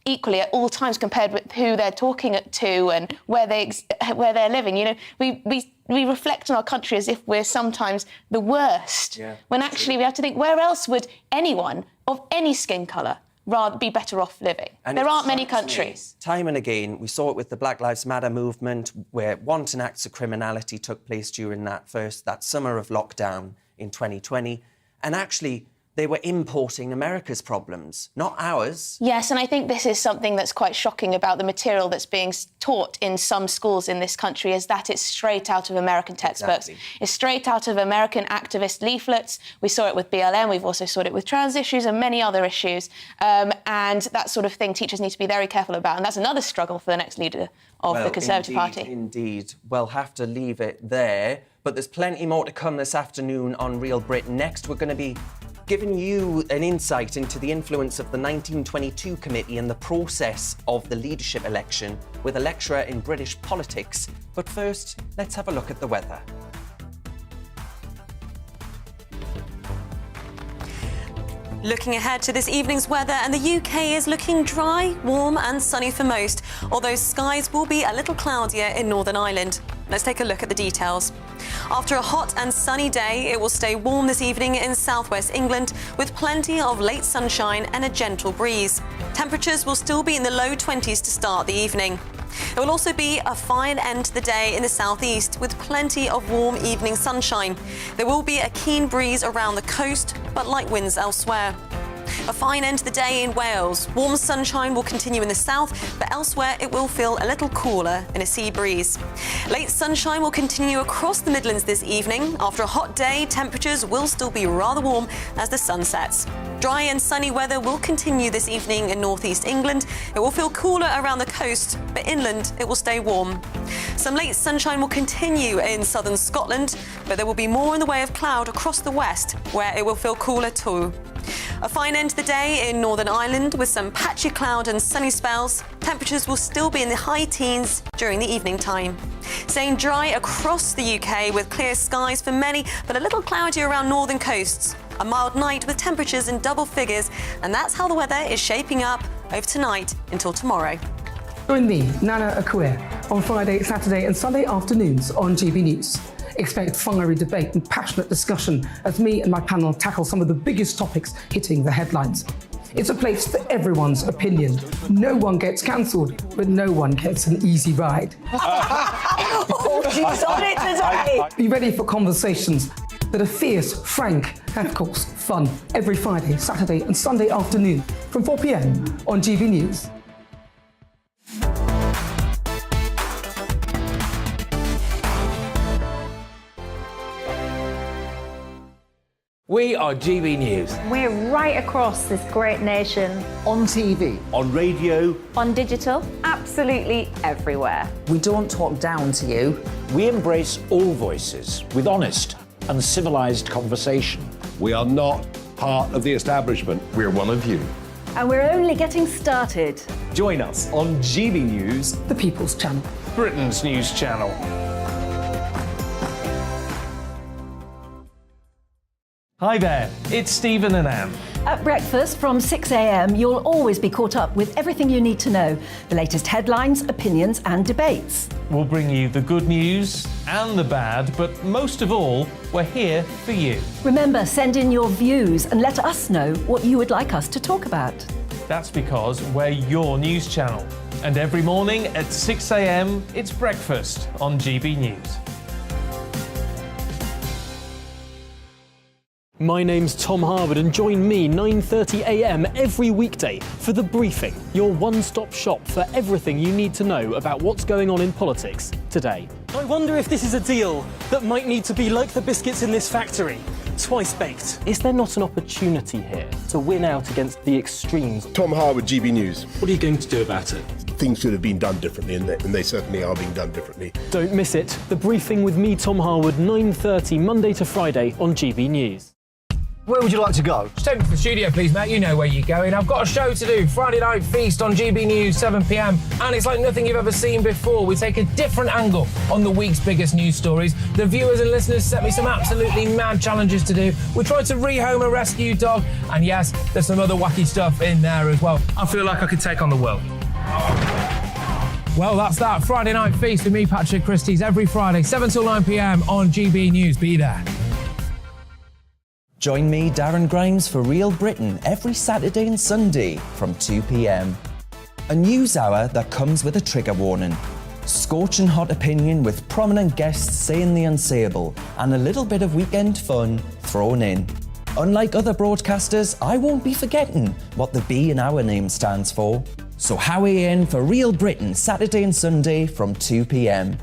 equally at all times compared with who they're talking to and where they're living? You know, we reflect on our country as if we're sometimes the worst, when actually we have to think, where else would anyone of any skin colour rather be better off living? And there aren't many countries. Time and again, we saw it with the Black Lives Matter movement, where wanton acts of criminality took place during that summer of lockdown in 2020, and actually they were importing America's problems, not ours. Yes, and I think this is something that's quite shocking about the material that's being taught in some schools in this country, is that it's straight out of American textbooks. Exactly. It's straight out of American activist leaflets. We saw it with BLM, we've also saw it with trans issues and many other issues. And that sort of thing teachers need to be very careful about. And that's another struggle for the next leader of the Conservative Party. Indeed. We'll have to leave it there. But there's plenty more to come this afternoon on Real Britain. Next, we're going to be giving you an insight into the influence of the 1922 committee and the process of the leadership election with a lecturer in British politics. But first, let's have a look at the weather. Looking ahead to this evening's weather, and the UK is looking dry, warm and sunny for most, although skies will be a little cloudier in Northern Ireland. Let's take a look at the details. After a hot and sunny day, it will stay warm this evening in southwest England with plenty of late sunshine and a gentle breeze. Temperatures will still be in the low 20s to start the evening. It will also be a fine end to the day in the southeast with plenty of warm evening sunshine. There will be a keen breeze around the coast, but light winds elsewhere. A fine end to the day in Wales. Warm sunshine will continue in the south, but elsewhere it will feel a little cooler in a sea breeze. Late sunshine will continue across the Midlands this evening. After a hot day, temperatures will still be rather warm as the sun sets. Dry and sunny weather will continue this evening in northeast England. It will feel cooler around the coast, but inland it will stay warm. Some late sunshine will continue in southern Scotland, but there will be more in the way of cloud across the west, where it will feel cooler too. A fine end to the day in Northern Ireland with some patchy cloud and sunny spells. Temperatures will still be in the high teens during the evening time. Staying dry across the UK with clear skies for many, but a little cloudy around northern coasts. A mild night with temperatures in double figures, and that's how the weather is shaping up over tonight until tomorrow. Join me, Nana Akua, on Friday, Saturday and Sunday afternoons on GB News. Expect fiery debate and passionate discussion as me and my panel tackle some of the biggest topics hitting the headlines. It's a place for everyone's opinion. No one gets cancelled, but no one gets an easy ride. Oh, she's on it today. Be ready for conversations that are fierce, frank, and of course, fun. Every Friday, Saturday and Sunday afternoon from 4 p.m. on GB News. We are GB News. We're right across this great nation. On TV. On radio. On digital. Absolutely everywhere. We don't talk down to you. We embrace all voices with honest and civilised conversation. We are not part of the establishment. We're one of you. And we're only getting started. Join us on GB News, the People's Channel. Britain's news channel. Hi there, it's Stephen and Anne. At breakfast from 6 a.m, you'll always be caught up with everything you need to know, the latest headlines, opinions and debates. We'll bring you the good news and the bad, but most of all, we're here for you. Remember, send in your views and let us know what you would like us to talk about. That's because we're your news channel. And every morning at 6 a.m, it's breakfast on GB News. My name's Tom Harwood and join me 9:30 a.m. every weekday for The Briefing, your one-stop shop for everything you need to know about what's going on in politics today. I wonder if this is a deal that might need to be like the biscuits in this factory, twice baked. Is there not an opportunity here to win out against the extremes? Tom Harwood, GB News. What are you going to do about it? Things should have been done differently, and they certainly are being done differently. Don't miss it. The Briefing with me, Tom Harwood, 9:30 Monday to Friday on GB News. Where would you like to go? Just take me to the studio, please, mate. You know where you're going. I've got a show to do. Friday Night Feast on GB News, 7 p.m. And it's like nothing you've ever seen before. We take a different angle on the week's biggest news stories. The viewers and listeners set me some absolutely mad challenges to do. We tried to rehome a rescue dog. And yes, there's some other wacky stuff in there as well. I feel like I could take on the world. Well, that's that. Friday Night Feast with me, Patrick Christie's, every Friday, 7 till 9 p.m. on GB News. Be there. Join me, Darren Grimes, for Real Britain every Saturday and Sunday from 2 p.m. A news hour that comes with a trigger warning. Scorching hot opinion with prominent guests saying the unsayable and a little bit of weekend fun thrown in. Unlike other broadcasters, I won't be forgetting what the B in our name stands for. So howie in for Real Britain Saturday and Sunday from 2 p.m.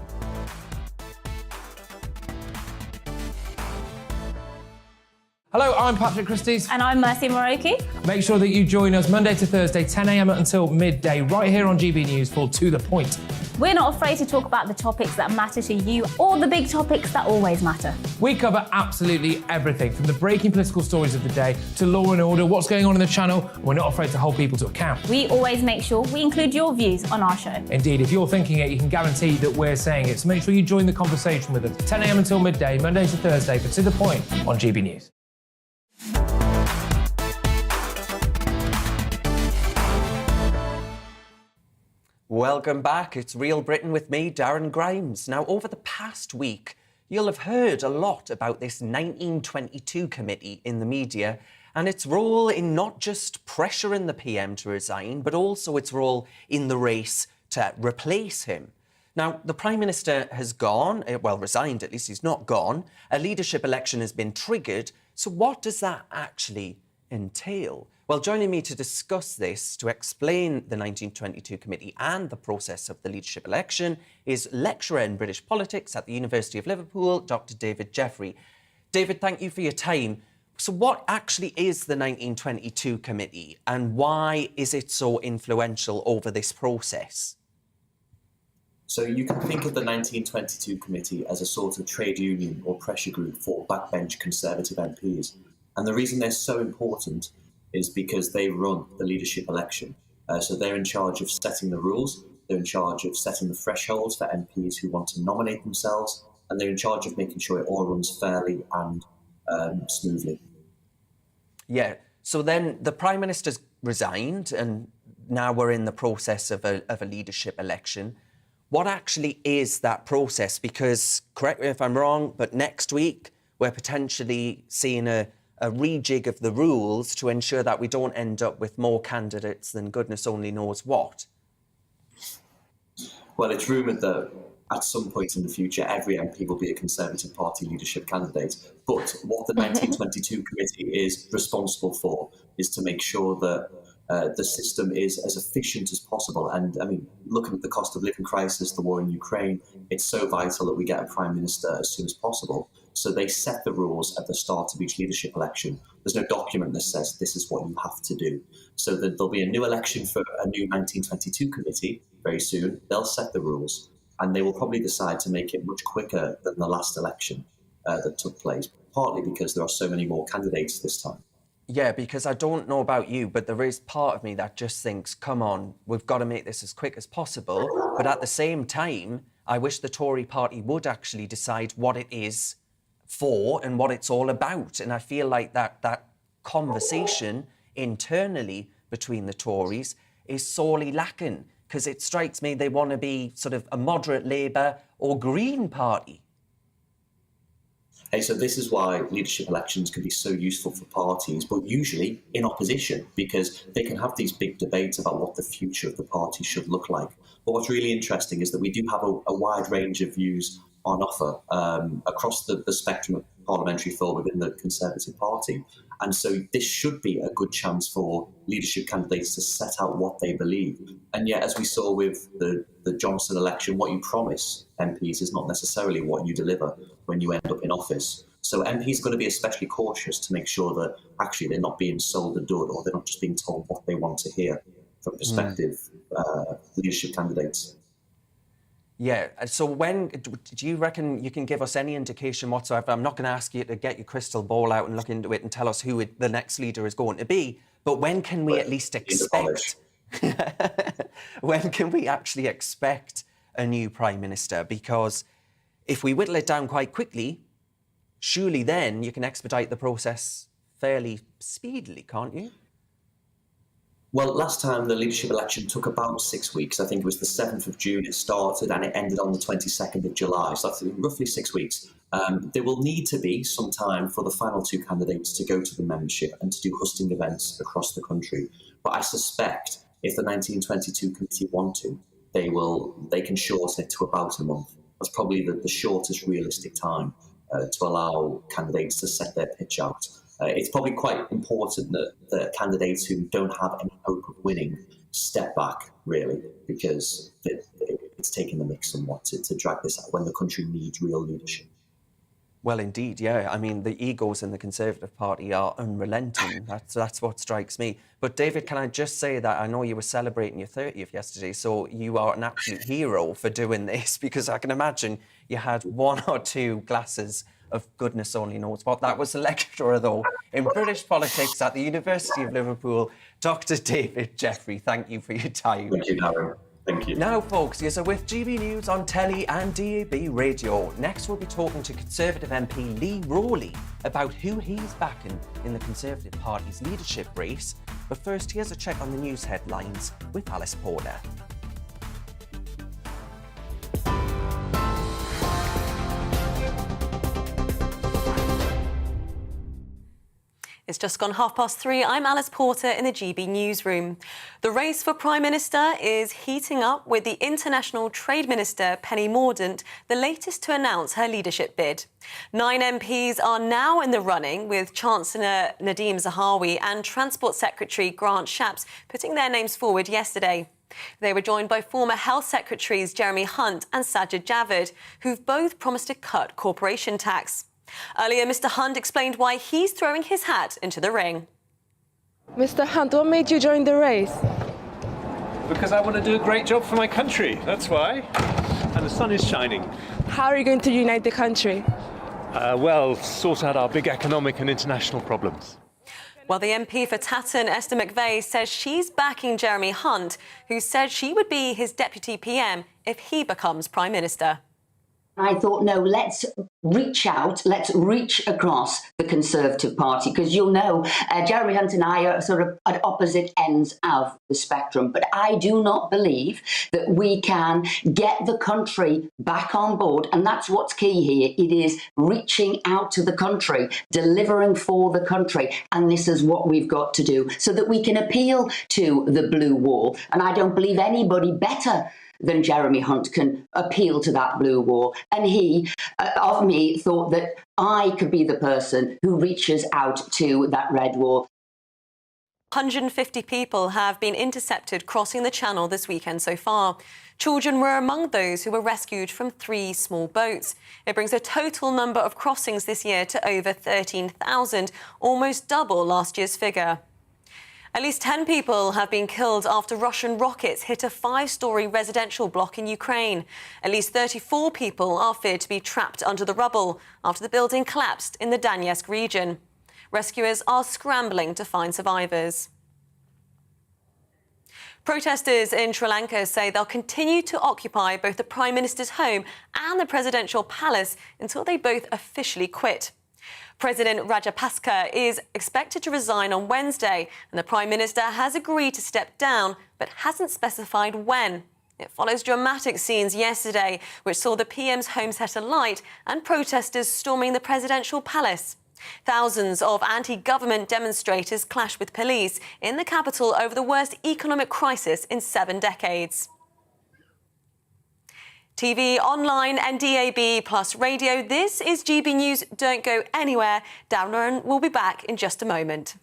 Hello, I'm Patrick Christie's. And I'm Mercy Moroki. Make sure that you join us Monday to Thursday, 10 a.m. until midday, right here on GB News for To The Point. We're not afraid to talk about the topics that matter to you or the big topics that always matter. We cover absolutely everything, from the breaking political stories of the day to law and order, what's going on in the channel. We're not afraid to hold people to account. We always make sure we include your views on our show. Indeed, if you're thinking it, you can guarantee that we're saying it. So make sure you join the conversation with us, 10 a.m. until midday, Monday to Thursday, for To The Point on GB News. Welcome back. It's Real Britain with me, Darren Grimes. Now, over the past week, you'll have heard a lot about this 1922 committee in the media and its role in not just pressuring the PM to resign, but also its role in the race to replace him. Now, the Prime Minister has gone, well, resigned at least, he's not gone. A leadership election has been triggered. So what does that actually entail? Well, joining me to discuss this, to explain the 1922 committee and the process of the leadership election, is lecturer in British politics at the University of Liverpool, Dr. David Jeffrey. David, thank you for your time. So what actually is the 1922 committee and why is it so influential over this process? So you can think of the 1922 committee as a sort of trade union or pressure group for backbench Conservative MPs. And the reason they're so important is because they run the leadership election. So they're in charge of setting the rules, they're in charge of setting the thresholds for MPs who want to nominate themselves, and they're in charge of making sure it all runs fairly and smoothly. Yeah, so then the Prime Minister's resigned and now we're in the process of a leadership election. What actually is that process? Because, correct me if I'm wrong, but next week we're potentially seeing a rejig of the rules to ensure that we don't end up with more candidates than goodness only knows what. Well, it's rumoured that at some point in the future, every MP will be a Conservative Party leadership candidate. But what the 1922 committee is responsible for is to make sure that the system is as efficient as possible. And I mean, looking at the cost of living crisis, the war in Ukraine, it's so vital that we get a Prime Minister as soon as possible. So they set the rules at the start of each leadership election. There's no document that says this is what you have to do. So that there'll be a new election for a new 1922 committee very soon. They'll set the rules, and they will probably decide to make it much quicker than the last election that took place, partly because there are so many more candidates this time. Yeah, because I don't know about you, but there is part of me that just thinks, come on, we've got to make this as quick as possible. But at the same time, I wish the Tory party would actually decide what it is for and what it's all about. And I feel like that conversation internally between the Tories is sorely lacking, because it strikes me they want to be sort of a moderate Labour or Green party. Hey, so this is why leadership elections can be so useful for parties, but usually in opposition, because they can have these big debates about what the future of the party should look like. But what's really interesting is that we do have a wide range of views on offer across the spectrum of parliamentary thought within the Conservative Party. And so this should be a good chance for leadership candidates to set out what they believe. And yet, as we saw with the Johnson election, what you promise MPs is not necessarily what you deliver when you end up in office. So MPs are going to be especially cautious to make sure that actually they're not being sold a dud, or they're not just being told what they want to hear from prospective leadership candidates. Yeah, so when do you reckon you can give us any indication whatsoever? I'm not going to ask you to get your crystal ball out and look into it and tell us who the next leader is going to be, but when can we at least expect... when can we actually expect a new Prime Minister? Because if we whittle it down quite quickly, surely then you can expedite the process fairly speedily, can't you? Well, last time the leadership election took about 6 weeks. I think it was the 7th of June it started and it ended on the 22nd of July. So that's roughly 6 weeks. There will need to be some time for the final two candidates to go to the membership and to do hosting events across the country. But I suspect if the 1922 committee want to, they can shorten it to about a month. That's probably the shortest realistic time to allow candidates to set their pitch out. It's probably quite important that the candidates who don't have any hope of winning step back, really, because it's taking the mix somewhat to drag this out when the country needs real leadership. Well, indeed, yeah. I mean, the egos in the Conservative Party are unrelenting. That's what strikes me. But, David, can I just say that I know you were celebrating your 30th yesterday, so you are an absolute hero for doing this, because I can imagine you had one or two glasses of goodness only knows what. That was a lecturer, though, in British politics at the University of Liverpool, Dr. David Jeffrey. Thank you for your time. Thank you, Darren. Thank you. Now, folks, you're with GB News on telly and DAB radio. Next, we'll be talking to Conservative MP Lee Rowley about who he's backing in the Conservative Party's leadership race. But first, here's a check on the news headlines with Alice Porter. It's just gone 3:30. I'm Alice Porter in the GB newsroom. The race for Prime Minister is heating up, with the International Trade Minister, Penny Mordaunt, the latest to announce her leadership bid. 9 MPs are now in the running, with Chancellor Nadhim Zahawi and Transport Secretary Grant Shapps putting their names forward yesterday. They were joined by former Health Secretaries Jeremy Hunt and Sajid Javid, who've both promised to cut corporation tax. Earlier, Mr Hunt explained why he's throwing his hat into the ring. Mr Hunt, what made you join the race? Because I want to do a great job for my country, that's why. And the sun is shining. How are you going to unite the country? Well, sort out our big economic and international problems. Well, the MP for Tatton, Esther McVeigh, says she's backing Jeremy Hunt, who said she would be his deputy PM if he becomes Prime Minister. I thought, no, let's reach out, let's reach across the Conservative Party, because you'll know Jeremy Hunt and I are sort of at opposite ends of the spectrum. But I do not believe that we can get the country back on board. And that's what's key here. It is reaching out to the country, delivering for the country. And this is what we've got to do so that we can appeal to the blue wall. And I don't believe anybody better than Jeremy Hunt can appeal to that blue wall. And he, of me, thought that I could be the person who reaches out to that red wall. 150 people have been intercepted crossing the Channel this weekend so far. Children were among those who were rescued from 3 small boats. It brings the total number of crossings this year to over 13,000, almost double last year's figure. At least 10 people have been killed after Russian rockets hit a 5-storey residential block in Ukraine. At least 34 people are feared to be trapped under the rubble after the building collapsed in the Donetsk region. Rescuers are scrambling to find survivors. Protesters in Sri Lanka say they'll continue to occupy both the Prime Minister's home and the presidential palace until they both officially quit. President Rajapaksa is expected to resign on Wednesday, and the Prime Minister has agreed to step down, but hasn't specified when. It follows dramatic scenes yesterday, which saw the PM's home set alight and protesters storming the presidential palace. Thousands of anti-government demonstrators clashed with police in the capital over the worst economic crisis in 7 decades. TV, online and DAB plus radio, this is GB News. Don't go anywhere. Darren will be back in just a moment.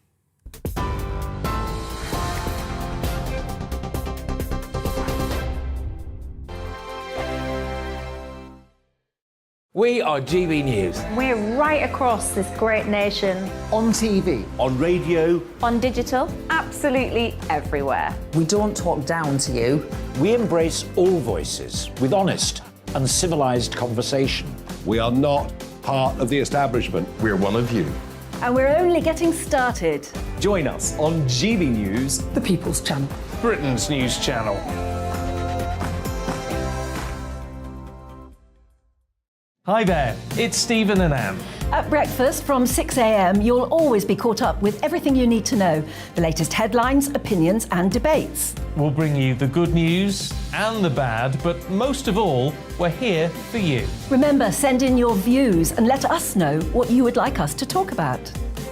We are GB News. We're right across this great nation. On TV. On radio. On digital. Absolutely everywhere. We don't talk down to you. We embrace all voices with honest and civilised conversation. We are not part of the establishment. We're one of you. And we're only getting started. Join us on GB News, The People's Channel. Britain's news channel. Hi there, it's Stephen and Anne. At breakfast from 6 a.m, you'll always be caught up with everything you need to know, the latest headlines, opinions and debates. We'll bring you the good news and the bad, but most of all, we're here for you. Remember, send in your views and let us know what you would like us to talk about.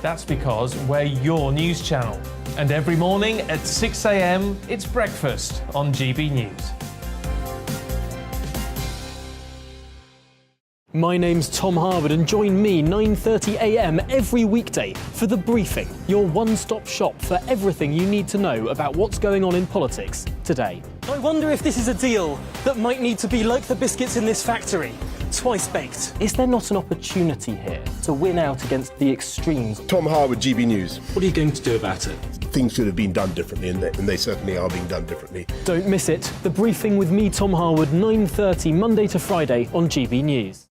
That's because we're your news channel. And every morning at 6 a.m, it's breakfast on GB News. My name's Tom Harwood, and join me 9:30 a.m. every weekday for The Briefing, your one-stop shop for everything you need to know about what's going on in politics today. I wonder if this is a deal that might need to be like the biscuits in this factory, twice baked. Is there not an opportunity here to win out against the extremes? Tom Harwood, GB News. What are you going to do about it? Things should have been done differently, and they certainly are being done differently. Don't miss it. The Briefing with me, Tom Harwood, 9:30 Monday to Friday on GB News.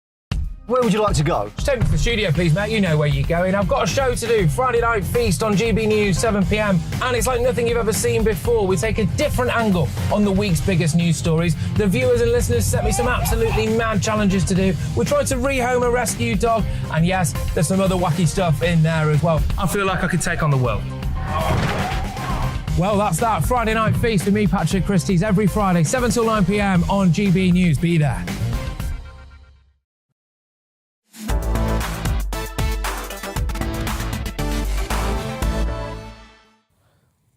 Where would you like to go? Just take me to the studio, please, mate. You know where you're going. I've got a show to do. Friday Night Feast on GB News, 7 p.m. And it's like nothing you've ever seen before. We take a different angle on the week's biggest news stories. The viewers and listeners set me some absolutely mad challenges to do. We tried to rehome a rescue dog. And yes, there's some other wacky stuff in there as well. I feel like I could take on the world. Well, that's that. Friday Night Feast with me, Patrick Christie's, every Friday, 7 till 9 p.m. on GB News. Be there.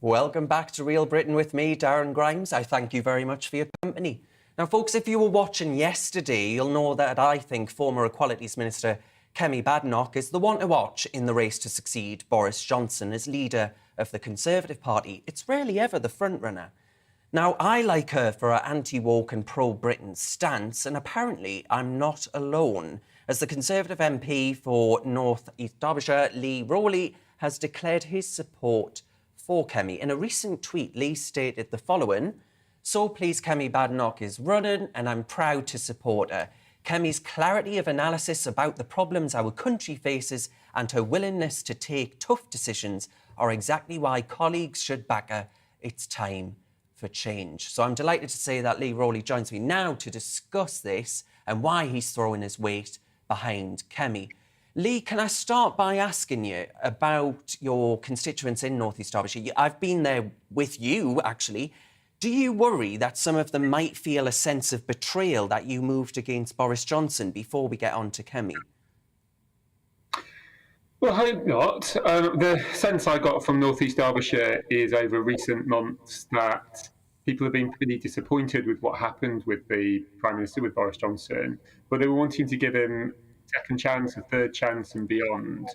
Welcome back to Real Britain with me, Darren Grimes. I thank you very much for your company. Now, folks, if you were watching yesterday, you'll know that I think former Equalities Minister Kemi Badenoch is the one to watch in the race to succeed Boris Johnson as leader of the Conservative Party. It's rarely ever the frontrunner. Now, I like her for her anti-woke and pro-Britain stance, and apparently I'm not alone, as the Conservative MP for North East Derbyshire, Lee Rowley, has declared his support for Kemi. In a recent tweet, Lee stated the following: "So pleased Kemi Badenoch is running, and I'm proud to support her. Kemi's clarity of analysis about the problems our country faces and her willingness to take tough decisions are exactly why colleagues should back her. It's time for change. So I'm delighted to say that Lee Rowley joins me now to discuss this and why he's throwing his weight behind Kemi. Lee, can I start by asking you about your constituents in North East Derbyshire? I've been there with you, actually. Do you worry that some of them might feel a sense of betrayal that you moved against Boris Johnson before we get on to Kemi? Well, I hope not. The sense I got from North East Derbyshire is over recent months that people have been pretty disappointed with what happened with the Prime Minister, with Boris Johnson, but they were wanting to give him a second chance, a third chance and beyond,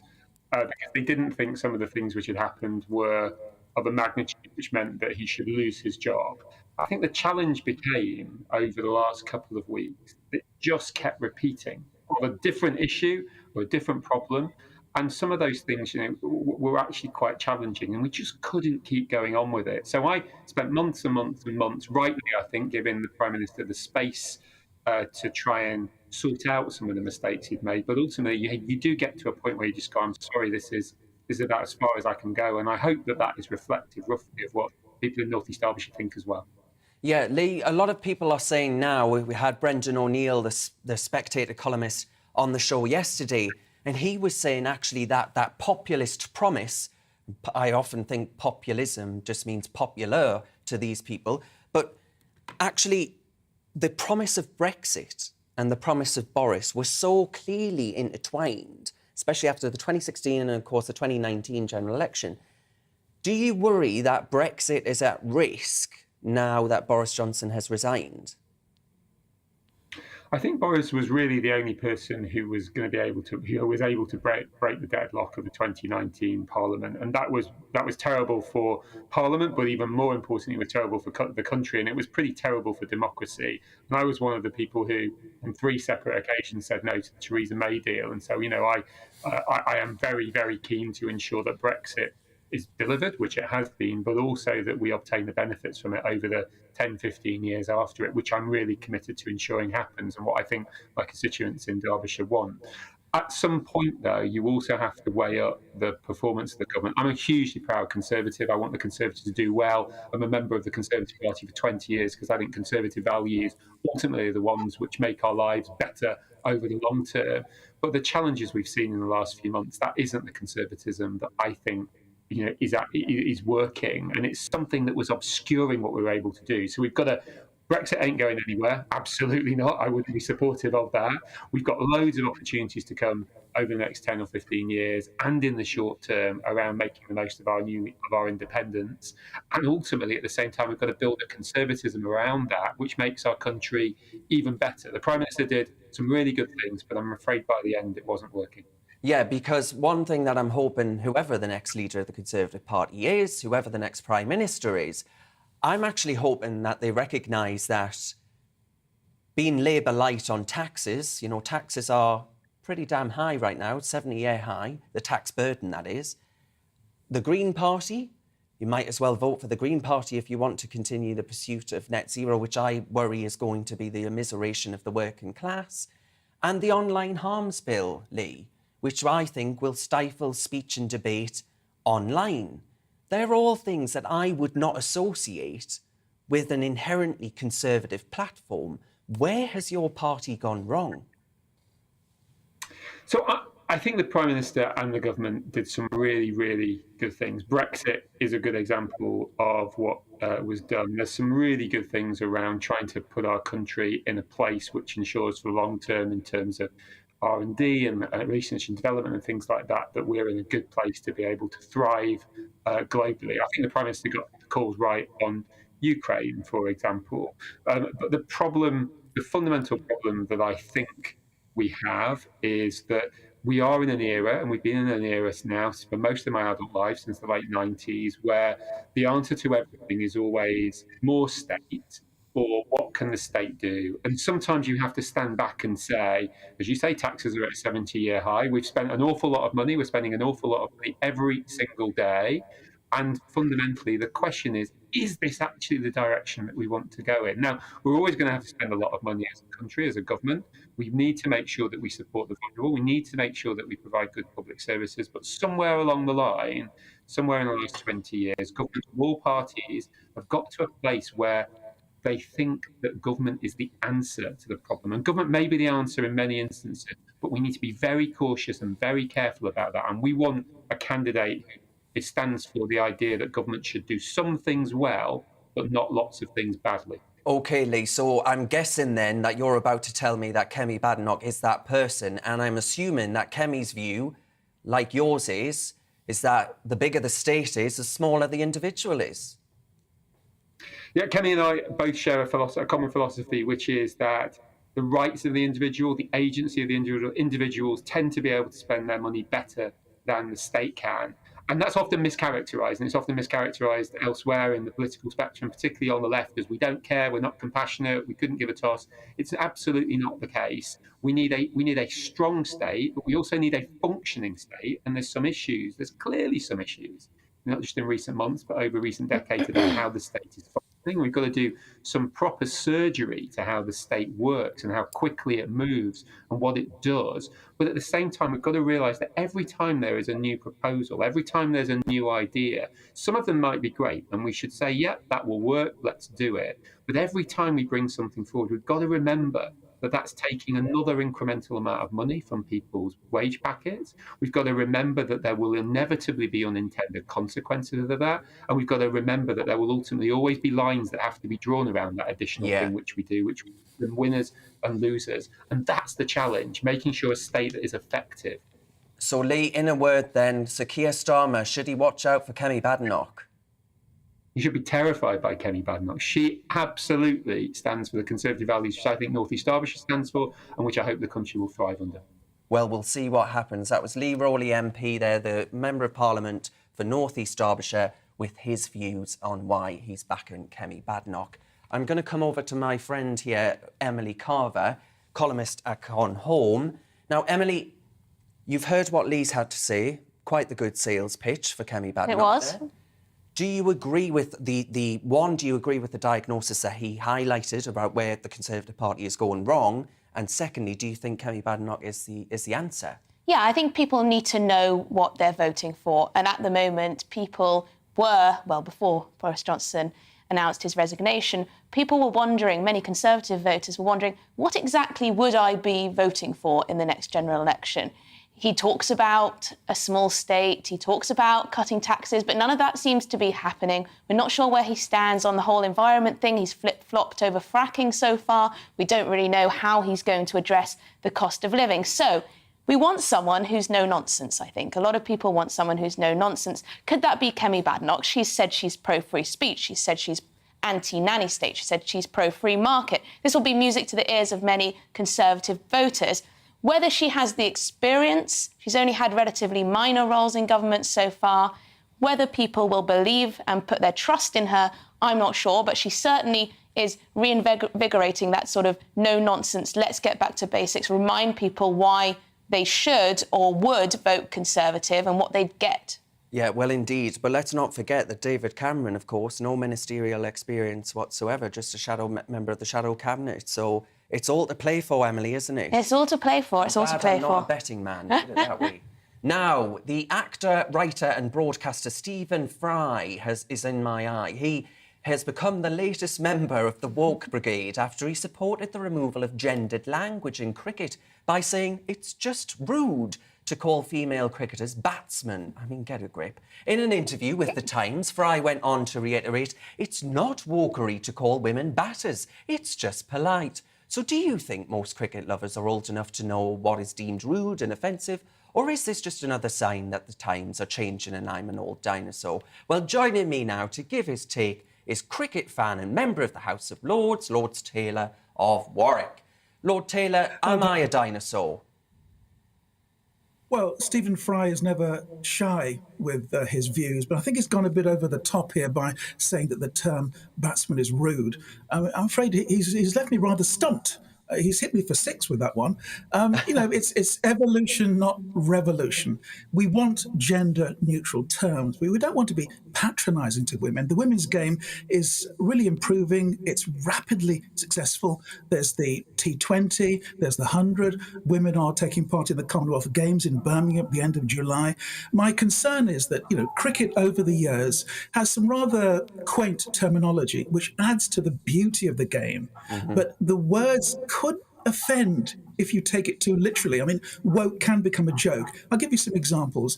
because they didn't think some of the things which had happened were of a magnitude which meant that he should lose his job. I think the challenge became, over the last couple of weeks, it just kept repeating of a different issue or a different problem. And some of those things, were actually quite challenging, and we just couldn't keep going on with it. So I spent months and months and months, rightly, I think, giving the Prime Minister the space to try and sort out some of the mistakes he'd made. But ultimately, you do get to a point where you just go, I'm sorry, this is about as far as I can go. And I hope that is reflective, roughly, of what people in North East Derbyshire think as well. Yeah, Lee, a lot of people are saying now, we had Brendan O'Neill, the Spectator columnist, on the show yesterday, and he was saying actually that populist promise, I often think populism just means popular to these people, but actually the promise of Brexit and the promise of Boris were so clearly intertwined, especially after the 2016 and, of course, the 2019 general election. Do you worry that Brexit is at risk now that Boris Johnson has resigned? I think Boris was really the only person who was going to be able to, break the deadlock of the 2019 Parliament, and that was terrible for Parliament, but even more importantly, it was terrible for the country, and it was pretty terrible for democracy. And I was one of the people who, on 3 separate occasions, said no to the Theresa May deal, and so I am very, very keen to ensure that Brexit is delivered, which it has been, but also that we obtain the benefits from it over the 10, 15 years after it, which I'm really committed to ensuring happens, and what I think my constituents in Derbyshire want. At some point, though, you also have to weigh up the performance of the government. I'm a hugely proud Conservative. I want the Conservatives to do well. I'm a member of the Conservative Party for 20 years because I think Conservative values ultimately are the ones which make our lives better over the long term. But the challenges we've seen in the last few months, that isn't the Conservatism that I think is working, and it's something that was obscuring what we were able to do. So Brexit ain't going anywhere, absolutely not. I wouldn't be supportive of that. We've got loads of opportunities to come over the next 10 or 15 years and in the short term around making the most of our independence. And ultimately, at the same time, we've got to build a conservatism around that, which makes our country even better. The Prime Minister did some really good things, but I'm afraid by the end it wasn't working. Yeah, because one thing that I'm hoping, whoever the next leader of the Conservative Party is, whoever the next Prime Minister is, I'm actually hoping that they recognise that being Labour light on taxes, taxes are pretty damn high right now, 70-year high, the tax burden, that is. The Green Party, you might as well vote for the Green Party if you want to continue the pursuit of net zero, which I worry is going to be the immiseration of the working class. And the online harms bill, Lee, which I think will stifle speech and debate online. They're all things that I would not associate with an inherently conservative platform. Where has your party gone wrong? So I think the Prime Minister and the government did some really, really good things. Brexit is a good example of what was done. There's some really good things around trying to put our country in a place which ensures for the long term in terms of R&D and research and development and things like that, that we're in a good place to be able to thrive globally. I think the Prime Minister got the calls right on Ukraine, for example. But the fundamental problem that I think we have is that we are in an era, and we've been in an era now for most of my adult life since the late 90s, where the answer to everything is always more state, or what can the state do? And sometimes you have to stand back and say, as you say, taxes are at a 70-year high. We've spent an awful lot of money. We're spending an awful lot of money every single day. And fundamentally, the question is this actually the direction that we want to go in? Now, we're always going to have to spend a lot of money as a country, as a government. We need to make sure that we support the vulnerable. We need to make sure that we provide good public services. But somewhere along the line, somewhere in the last 20 years, governments of all parties have got to a place where they think that government is the answer to the problem. And government may be the answer in many instances, but we need to be very cautious and very careful about that. And we want a candidate who stands for the idea that government should do some things well, but not lots of things badly. OK, Lee, so I'm guessing then that you're about to tell me that Kemi Badenoch is that person, and I'm assuming that Kemi's view, like yours is that the bigger the state is, the smaller the individual is. Yeah, Kemi and I both share a common philosophy, which is that the rights of the individual, the agency of the individuals tend to be able to spend their money better than the state can. And that's often mischaracterised, and it's often mischaracterised elsewhere in the political spectrum, particularly on the left, because we don't care, we're not compassionate, we couldn't give a toss. It's absolutely not the case. We need a strong state, but we also need a functioning state, and there's clearly some issues, not just in recent months, but over recent decades about how the state is functioning. We've got to do some proper surgery to how the state works and how quickly it moves and what it does. But at the same time, we've got to realise that every time there is a new proposal, every time there's a new idea, some of them might be great and we should say, yeah, that will work, let's do it. But every time we bring something forward, we've got to remember that that's taking another incremental amount of money from people's wage packets. We've got to remember that there will inevitably be unintended consequences of that. And we've got to remember that there will ultimately always be lines that have to be drawn around that additional thing which we do, which are winners and losers. And that's the challenge, making sure a state that is effective. So, Lee, in a word then, Sir Keir Starmer, should he watch out for Kemi Badenoch? You should be terrified by Kemi Badenoch. She absolutely stands for the Conservative values, which I think North East Derbyshire stands for, and which I hope the country will thrive under. Well, we'll see what happens. That was Lee Rowley MP there, the Member of Parliament for North East Derbyshire, with his views on why he's backing Kemi Badenoch. I'm going to come over to my friend here, Emily Carver, columnist at Con Home. Now, Emily, you've heard what Lee's had to say. Quite the good sales pitch for Kemi Badenoch. It was. There. Do you agree with do you agree with the diagnosis that he highlighted about where the Conservative Party is going wrong? And secondly, do you think Kemi Badenoch is the answer? Yeah, I think people need to know what they're voting for. And at the moment, people were, well, before Boris Johnson announced his resignation, people were wondering, many Conservative voters were wondering, what exactly would I be voting for in the next general election? He talks about a small state, he talks about cutting taxes, but none of that seems to be happening. We're not sure where he stands on the whole environment thing. He's flip-flopped over fracking so far. We don't really know how he's going to address the cost of living. So we want someone who's no-nonsense, I think. A lot of people want someone who's no-nonsense. Could that be Kemi Badenoch? She's said she's pro-free speech. She said she's anti-nanny state. She said she's pro-free market. This will be music to the ears of many Conservative voters. Whether she has the experience, she's only had relatively minor roles in government so far. Whether people will believe and put their trust in her, I'm not sure, but she certainly is reinvigorating that sort of no-nonsense, let's get back to basics, remind people why they should or would vote Conservative and what they'd get. Yeah, well, indeed. But let's not forget that David Cameron, of course, no ministerial experience whatsoever, just a member of the shadow cabinet. So it's all to play for, Emily, isn't it? It's all to play for. It's all to play I'm not a betting man, put it that way. Now, the actor, writer and broadcaster Stephen Fry is in my eye. He has become the latest member of the woke brigade after he supported the removal of gendered language in cricket by saying it's just rude to call female cricketers batsmen. I mean, get a grip. In an interview with The Times, Fry went on to reiterate, it's not wokery to call women batters. It's just polite. So do you think most cricket lovers are old enough to know what is deemed rude and offensive? Or is this just another sign that the times are changing and I'm an old dinosaur? Well, joining me now to give his take is cricket fan and member of the House of Lords, Lord Taylor of Warwick. Lord Taylor, am I a dinosaur? Well, Stephen Fry is never shy with his views, but I think he's gone a bit over the top here by saying that the term batsman is rude. I'm afraid he's left me rather stumped He's hit me for 6 with that one. It's evolution, not revolution. We want gender neutral terms. We don't want to be patronizing to women. The women's game is really improving. It's rapidly successful. There's the T20, there's the 100. Women are taking part in the Commonwealth Games in Birmingham at the end of July. My concern is that, cricket over the years has some rather quaint terminology, which adds to the beauty of the game. But the words could offend if you take it too literally. I mean, woke can become a joke. I'll give you some examples.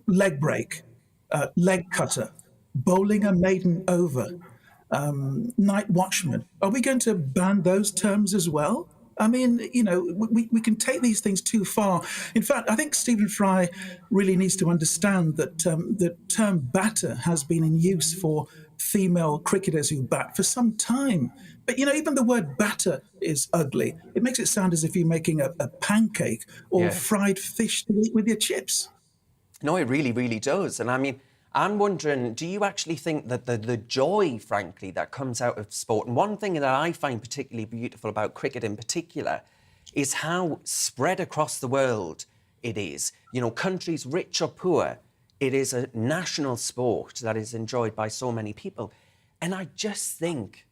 Leg break, leg cutter, bowling a maiden over, night watchman. Are we going to ban those terms as well? I mean, we can take these things too far. In fact, I think Stephen Fry really needs to understand that the term batter has been in use for female cricketers who bat for some time. But, even the word batter is ugly. It makes it sound as if you're making a pancake or fried fish to eat with your chips. No, it really, really does. And I mean, I'm wondering, do you actually think that the joy, frankly, that comes out of sport, and one thing that I find particularly beautiful about cricket in particular, is how spread across the world it is. Countries rich or poor, it is a national sport that is enjoyed by so many people. And I just think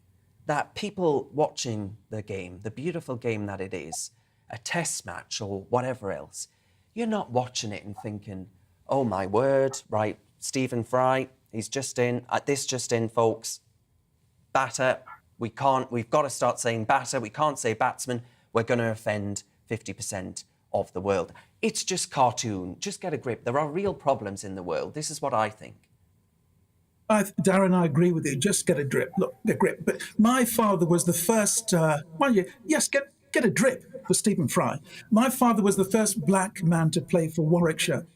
that people watching the game, the beautiful game that it is, a test match or whatever else, you're not watching it and thinking, oh my word, right, Stephen Fry, he's just in. This just in, folks. Batter. We've got to start saying batter. We can't say batsman. We're going to offend 50% of the world. It's just cartoon. Just get a grip. There are real problems in the world. This is what I think. Darren, I agree with you. Just get a grip. Look, a grip. But my father was the first. Get a drip for Stephen Fry. My father was the first black man to play for Warwickshire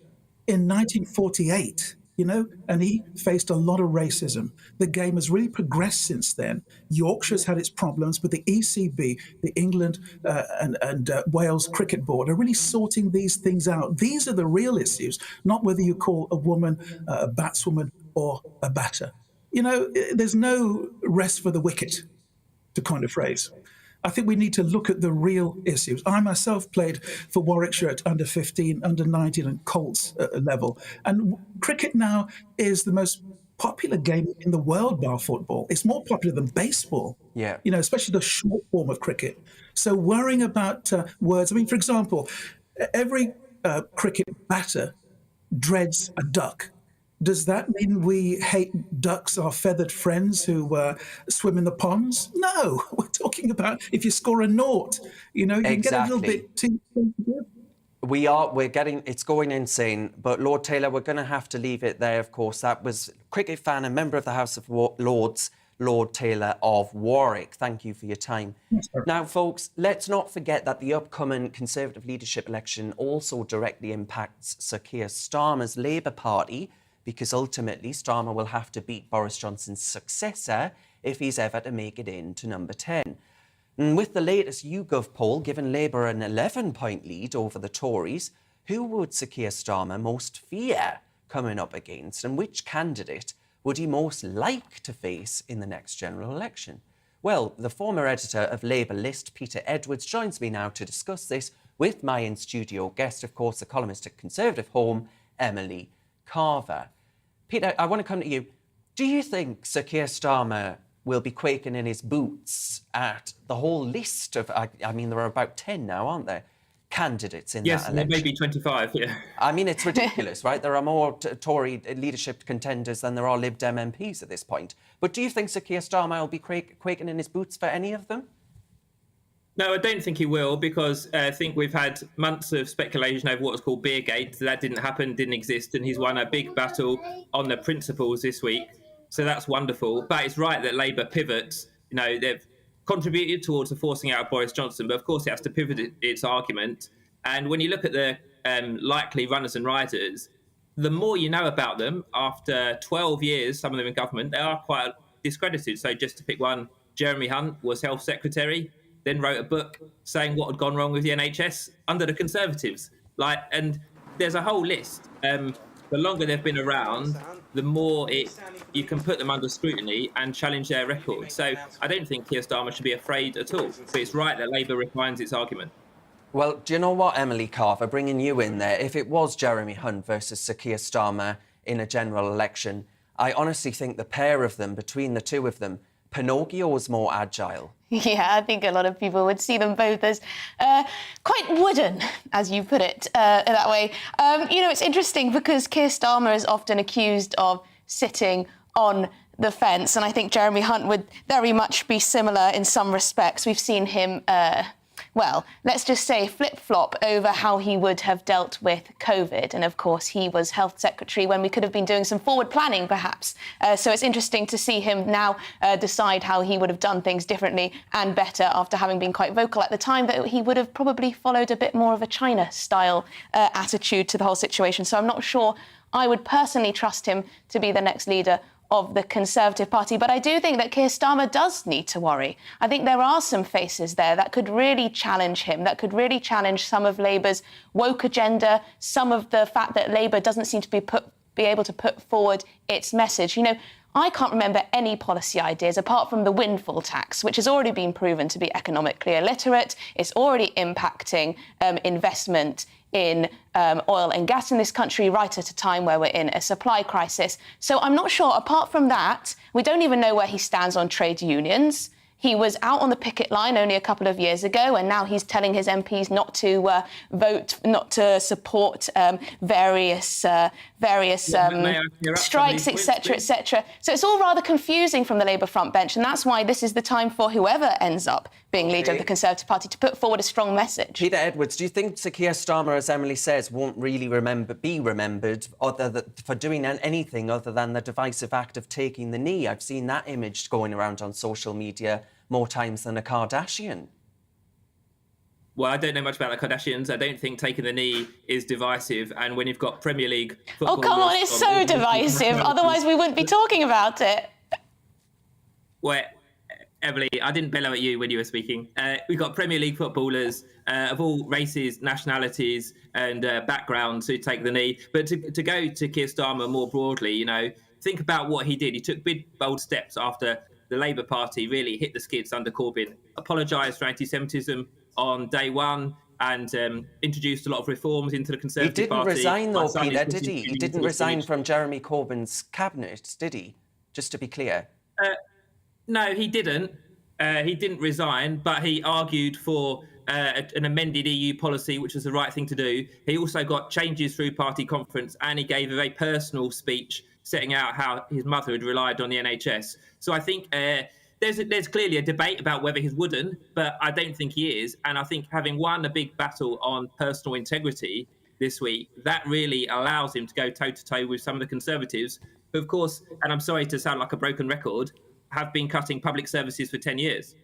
in 1948. And he faced a lot of racism. The game has really progressed since then. Yorkshire's had its problems, but the ECB, the England and Wales Cricket Board, are really sorting these things out. These are the real issues, not whether you call a woman a batswoman or a batter. There's no rest for the wicket, to coin a phrase. I think we need to look at the real issues. I myself played for Warwickshire at under 15, under 19 and Colts level. And cricket now is the most popular game in the world, bar football. It's more popular than baseball, especially the short form of cricket. So worrying about words, for example, every cricket batter dreads a duck. Does that mean we hate ducks, our feathered friends who swim in the ponds? No, we're talking about if you score a naught, you can get a little bit too sensitive. It's going insane. But Lord Taylor, we're going to have to leave it there, of course. That was cricket fan and member of the House of Lords, Lord Taylor of Warwick. Thank you for your time. Yes, now, folks, let's not forget that the upcoming Conservative leadership election also directly impacts Sir Keir Starmer's Labour Party, because ultimately Starmer will have to beat Boris Johnson's successor if he's ever to make it into number 10. And with the latest YouGov poll giving Labour an 11-point lead over the Tories, who would Sir Keir Starmer most fear coming up against, and which candidate would he most like to face in the next general election? Well, the former editor of Labour List, Peter Edwards, joins me now to discuss this with my in-studio guest, of course, the columnist at Conservative Home, Emily Carver. Peter, I want to come to you. Do you think Sir Keir Starmer will be quaking in his boots at the whole list of, there are about 10 now, aren't there, candidates in that election? Yes, maybe 25, yeah. It's ridiculous, right? There are more Tory leadership contenders than there are Lib Dem MPs at this point. But do you think Sir Keir Starmer will be quaking in his boots for any of them? No, I don't think he will, because I think we've had months of speculation over what was called Beergate. That didn't happen, didn't exist, and he's won a big battle on the principles this week. So that's wonderful. But it's right that Labour pivots. They've contributed towards the forcing out of Boris Johnson, but of course it has to pivot its argument. And when you look at the likely runners and riders, the more you know about them, after 12 years, some of them in government, they are quite discredited. So just to pick one, Jeremy Hunt was Health Secretary, then wrote a book saying what had gone wrong with the NHS under the Conservatives. And there's a whole list. the longer they've been around, the more you can put them under scrutiny and challenge their record. So I don't think Keir Starmer should be afraid at all. But it's right that Labour refines its argument. Well, do you know what, Emily Carver, bringing you in there, if it was Jeremy Hunt versus Sir Keir Starmer in a general election, I honestly think the pair of them, between the two of them, Pinocchio is more agile. Yeah, I think a lot of people would see them both as quite wooden, as you put it that way. It's interesting because Keir Starmer is often accused of sitting on the fence, and I think Jeremy Hunt would very much be similar in some respects. We've seen him, let's just say flip-flop over how he would have dealt with COVID. And of course, he was Health Secretary when we could have been doing some forward planning, perhaps. So it's interesting to see him now decide how he would have done things differently and better after having been quite vocal at the time that he would have probably followed a bit more of a China-style attitude to the whole situation. So I'm not sure I would personally trust him to be the next leader of the Conservative Party. But I do think that Keir Starmer does need to worry. I think there are some faces there that could really challenge him, that could really challenge some of Labour's woke agenda, some of the fact that Labour doesn't seem to be able to put forward its message. I can't remember any policy ideas apart from the windfall tax, which has already been proven to be economically illiterate. It's already impacting investment in oil and gas in this country right at a time where we're in a supply crisis. So I'm not sure. Apart from that, we don't even know where he stands on trade unions. He was out on the picket line only a couple of years ago, and now he's telling his MPs not to vote, not to support various strikes, etc., etc. So it's all rather confusing from the Labour front bench, and that's why this is the time for whoever ends up being leader of the Conservative Party to put forward a strong message. Peter Edwards, do you think Sir Keir Starmer, as Emily says, won't really be remembered for doing anything other than the divisive act of taking the knee? I've seen that image going around on social media more times than a Kardashian. Well, I don't know much about the Kardashians. I don't think taking the knee is divisive. And when you've got Premier League football... Oh, come on, it's so divisive. Otherwise, we wouldn't be talking about it. Well, Emily, I didn't bellow at you when you were speaking. We've got Premier League footballers of all races, nationalities and backgrounds who take the knee. But to go to Keir Starmer more broadly, think about what he did. He took big, bold steps after the Labour Party really hit the skids under Corbyn, apologised for anti-Semitism on day one and introduced a lot of reforms into the Conservative Party. He didn't resign, though, Peter, did he? He didn't resign from Jeremy Corbyn's cabinet, did he? Just to be clear. No, he didn't. He didn't resign, but he argued for an amended EU policy, which was the right thing to do. He also got changes through party conference, and he gave a very personal speech setting out how his mother had relied on the NHS. So I think there's clearly a debate about whether he's wooden, but I don't think he is. And I think having won a big battle on personal integrity this week, that really allows him to go toe-to-toe with some of the Conservatives who, of course, and I'm sorry to sound like a broken record, have been cutting public services for 10 years.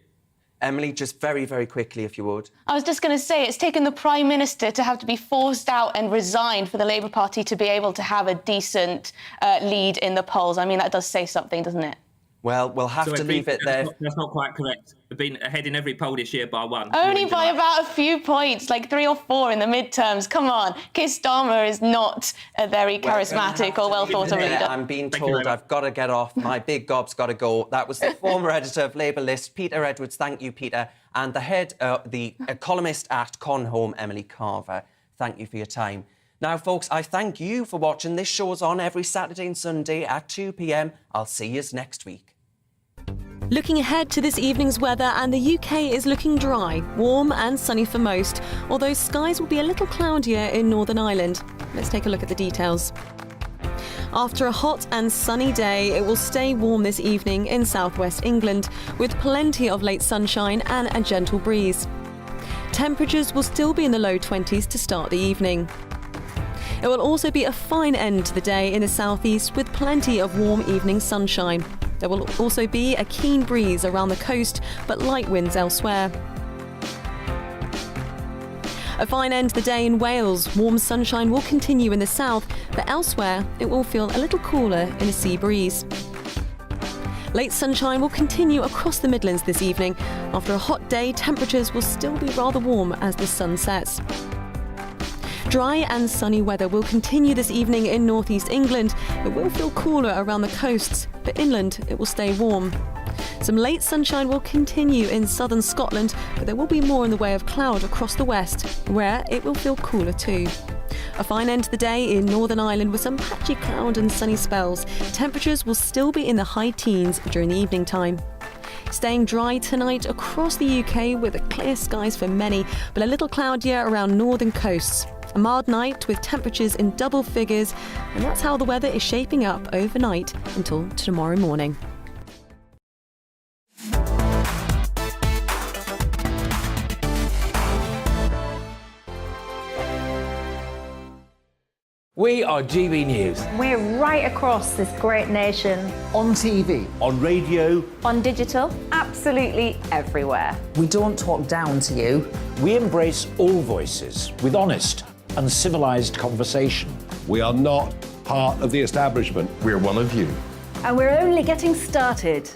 Emily, just very, very quickly, if you would. I was just going to say, it's taken the Prime Minister to have to be forced out and resign for the Labour Party to be able to have a decent lead in the polls. I mean, that does say something, doesn't it? Well, we'll have to leave it there. That's not quite correct. We've been ahead in every poll this year by one. Only by about a few points, like 3 or 4 in the midterms. Come on. Keir Starmer is not a very charismatic or well-thought-of leader. I'm being told I've got to get off. My big gob's got to go. That was the former editor of Labour List, Peter Edwards. Thank you, Peter. And the columnist at Conhome, Emily Carver. Thank you for your time. Now, folks, I thank you for watching. This show's on every Saturday and Sunday at 2 p.m. I'll see you next week. Looking ahead to this evening's weather, and the UK is looking dry, warm and sunny for most, although skies will be a little cloudier in Northern Ireland. Let's take a look at the details. After a hot and sunny day, it will stay warm this evening in southwest England, with plenty of late sunshine and a gentle breeze. Temperatures will still be in the low 20s to start the evening. It will also be a fine end to the day in the southeast, with plenty of warm evening sunshine. There will also be a keen breeze around the coast, but light winds elsewhere. A fine end to the day in Wales. Warm sunshine will continue in the south, but elsewhere it will feel a little cooler in a sea breeze. Late sunshine will continue across the Midlands this evening. After a hot day, temperatures will still be rather warm as the sun sets. Dry and sunny weather will continue this evening in northeast England. It will feel cooler around the coasts, but inland it will stay warm. Some late sunshine will continue in southern Scotland, but there will be more in the way of cloud across the west, where it will feel cooler too. A fine end to the day in Northern Ireland with some patchy cloud and sunny spells. Temperatures will still be in the high teens during the evening time. Staying dry tonight across the UK with clear skies for many, but a little cloudier around northern coasts. A mild night with temperatures in double figures, and that's how the weather is shaping up overnight until tomorrow morning. We are GB News. We're right across this great nation. On TV. On radio. On digital. Absolutely everywhere. We don't talk down to you. We embrace all voices with honest and civilised conversation. We are not part of the establishment. We're one of you. And we're only getting started.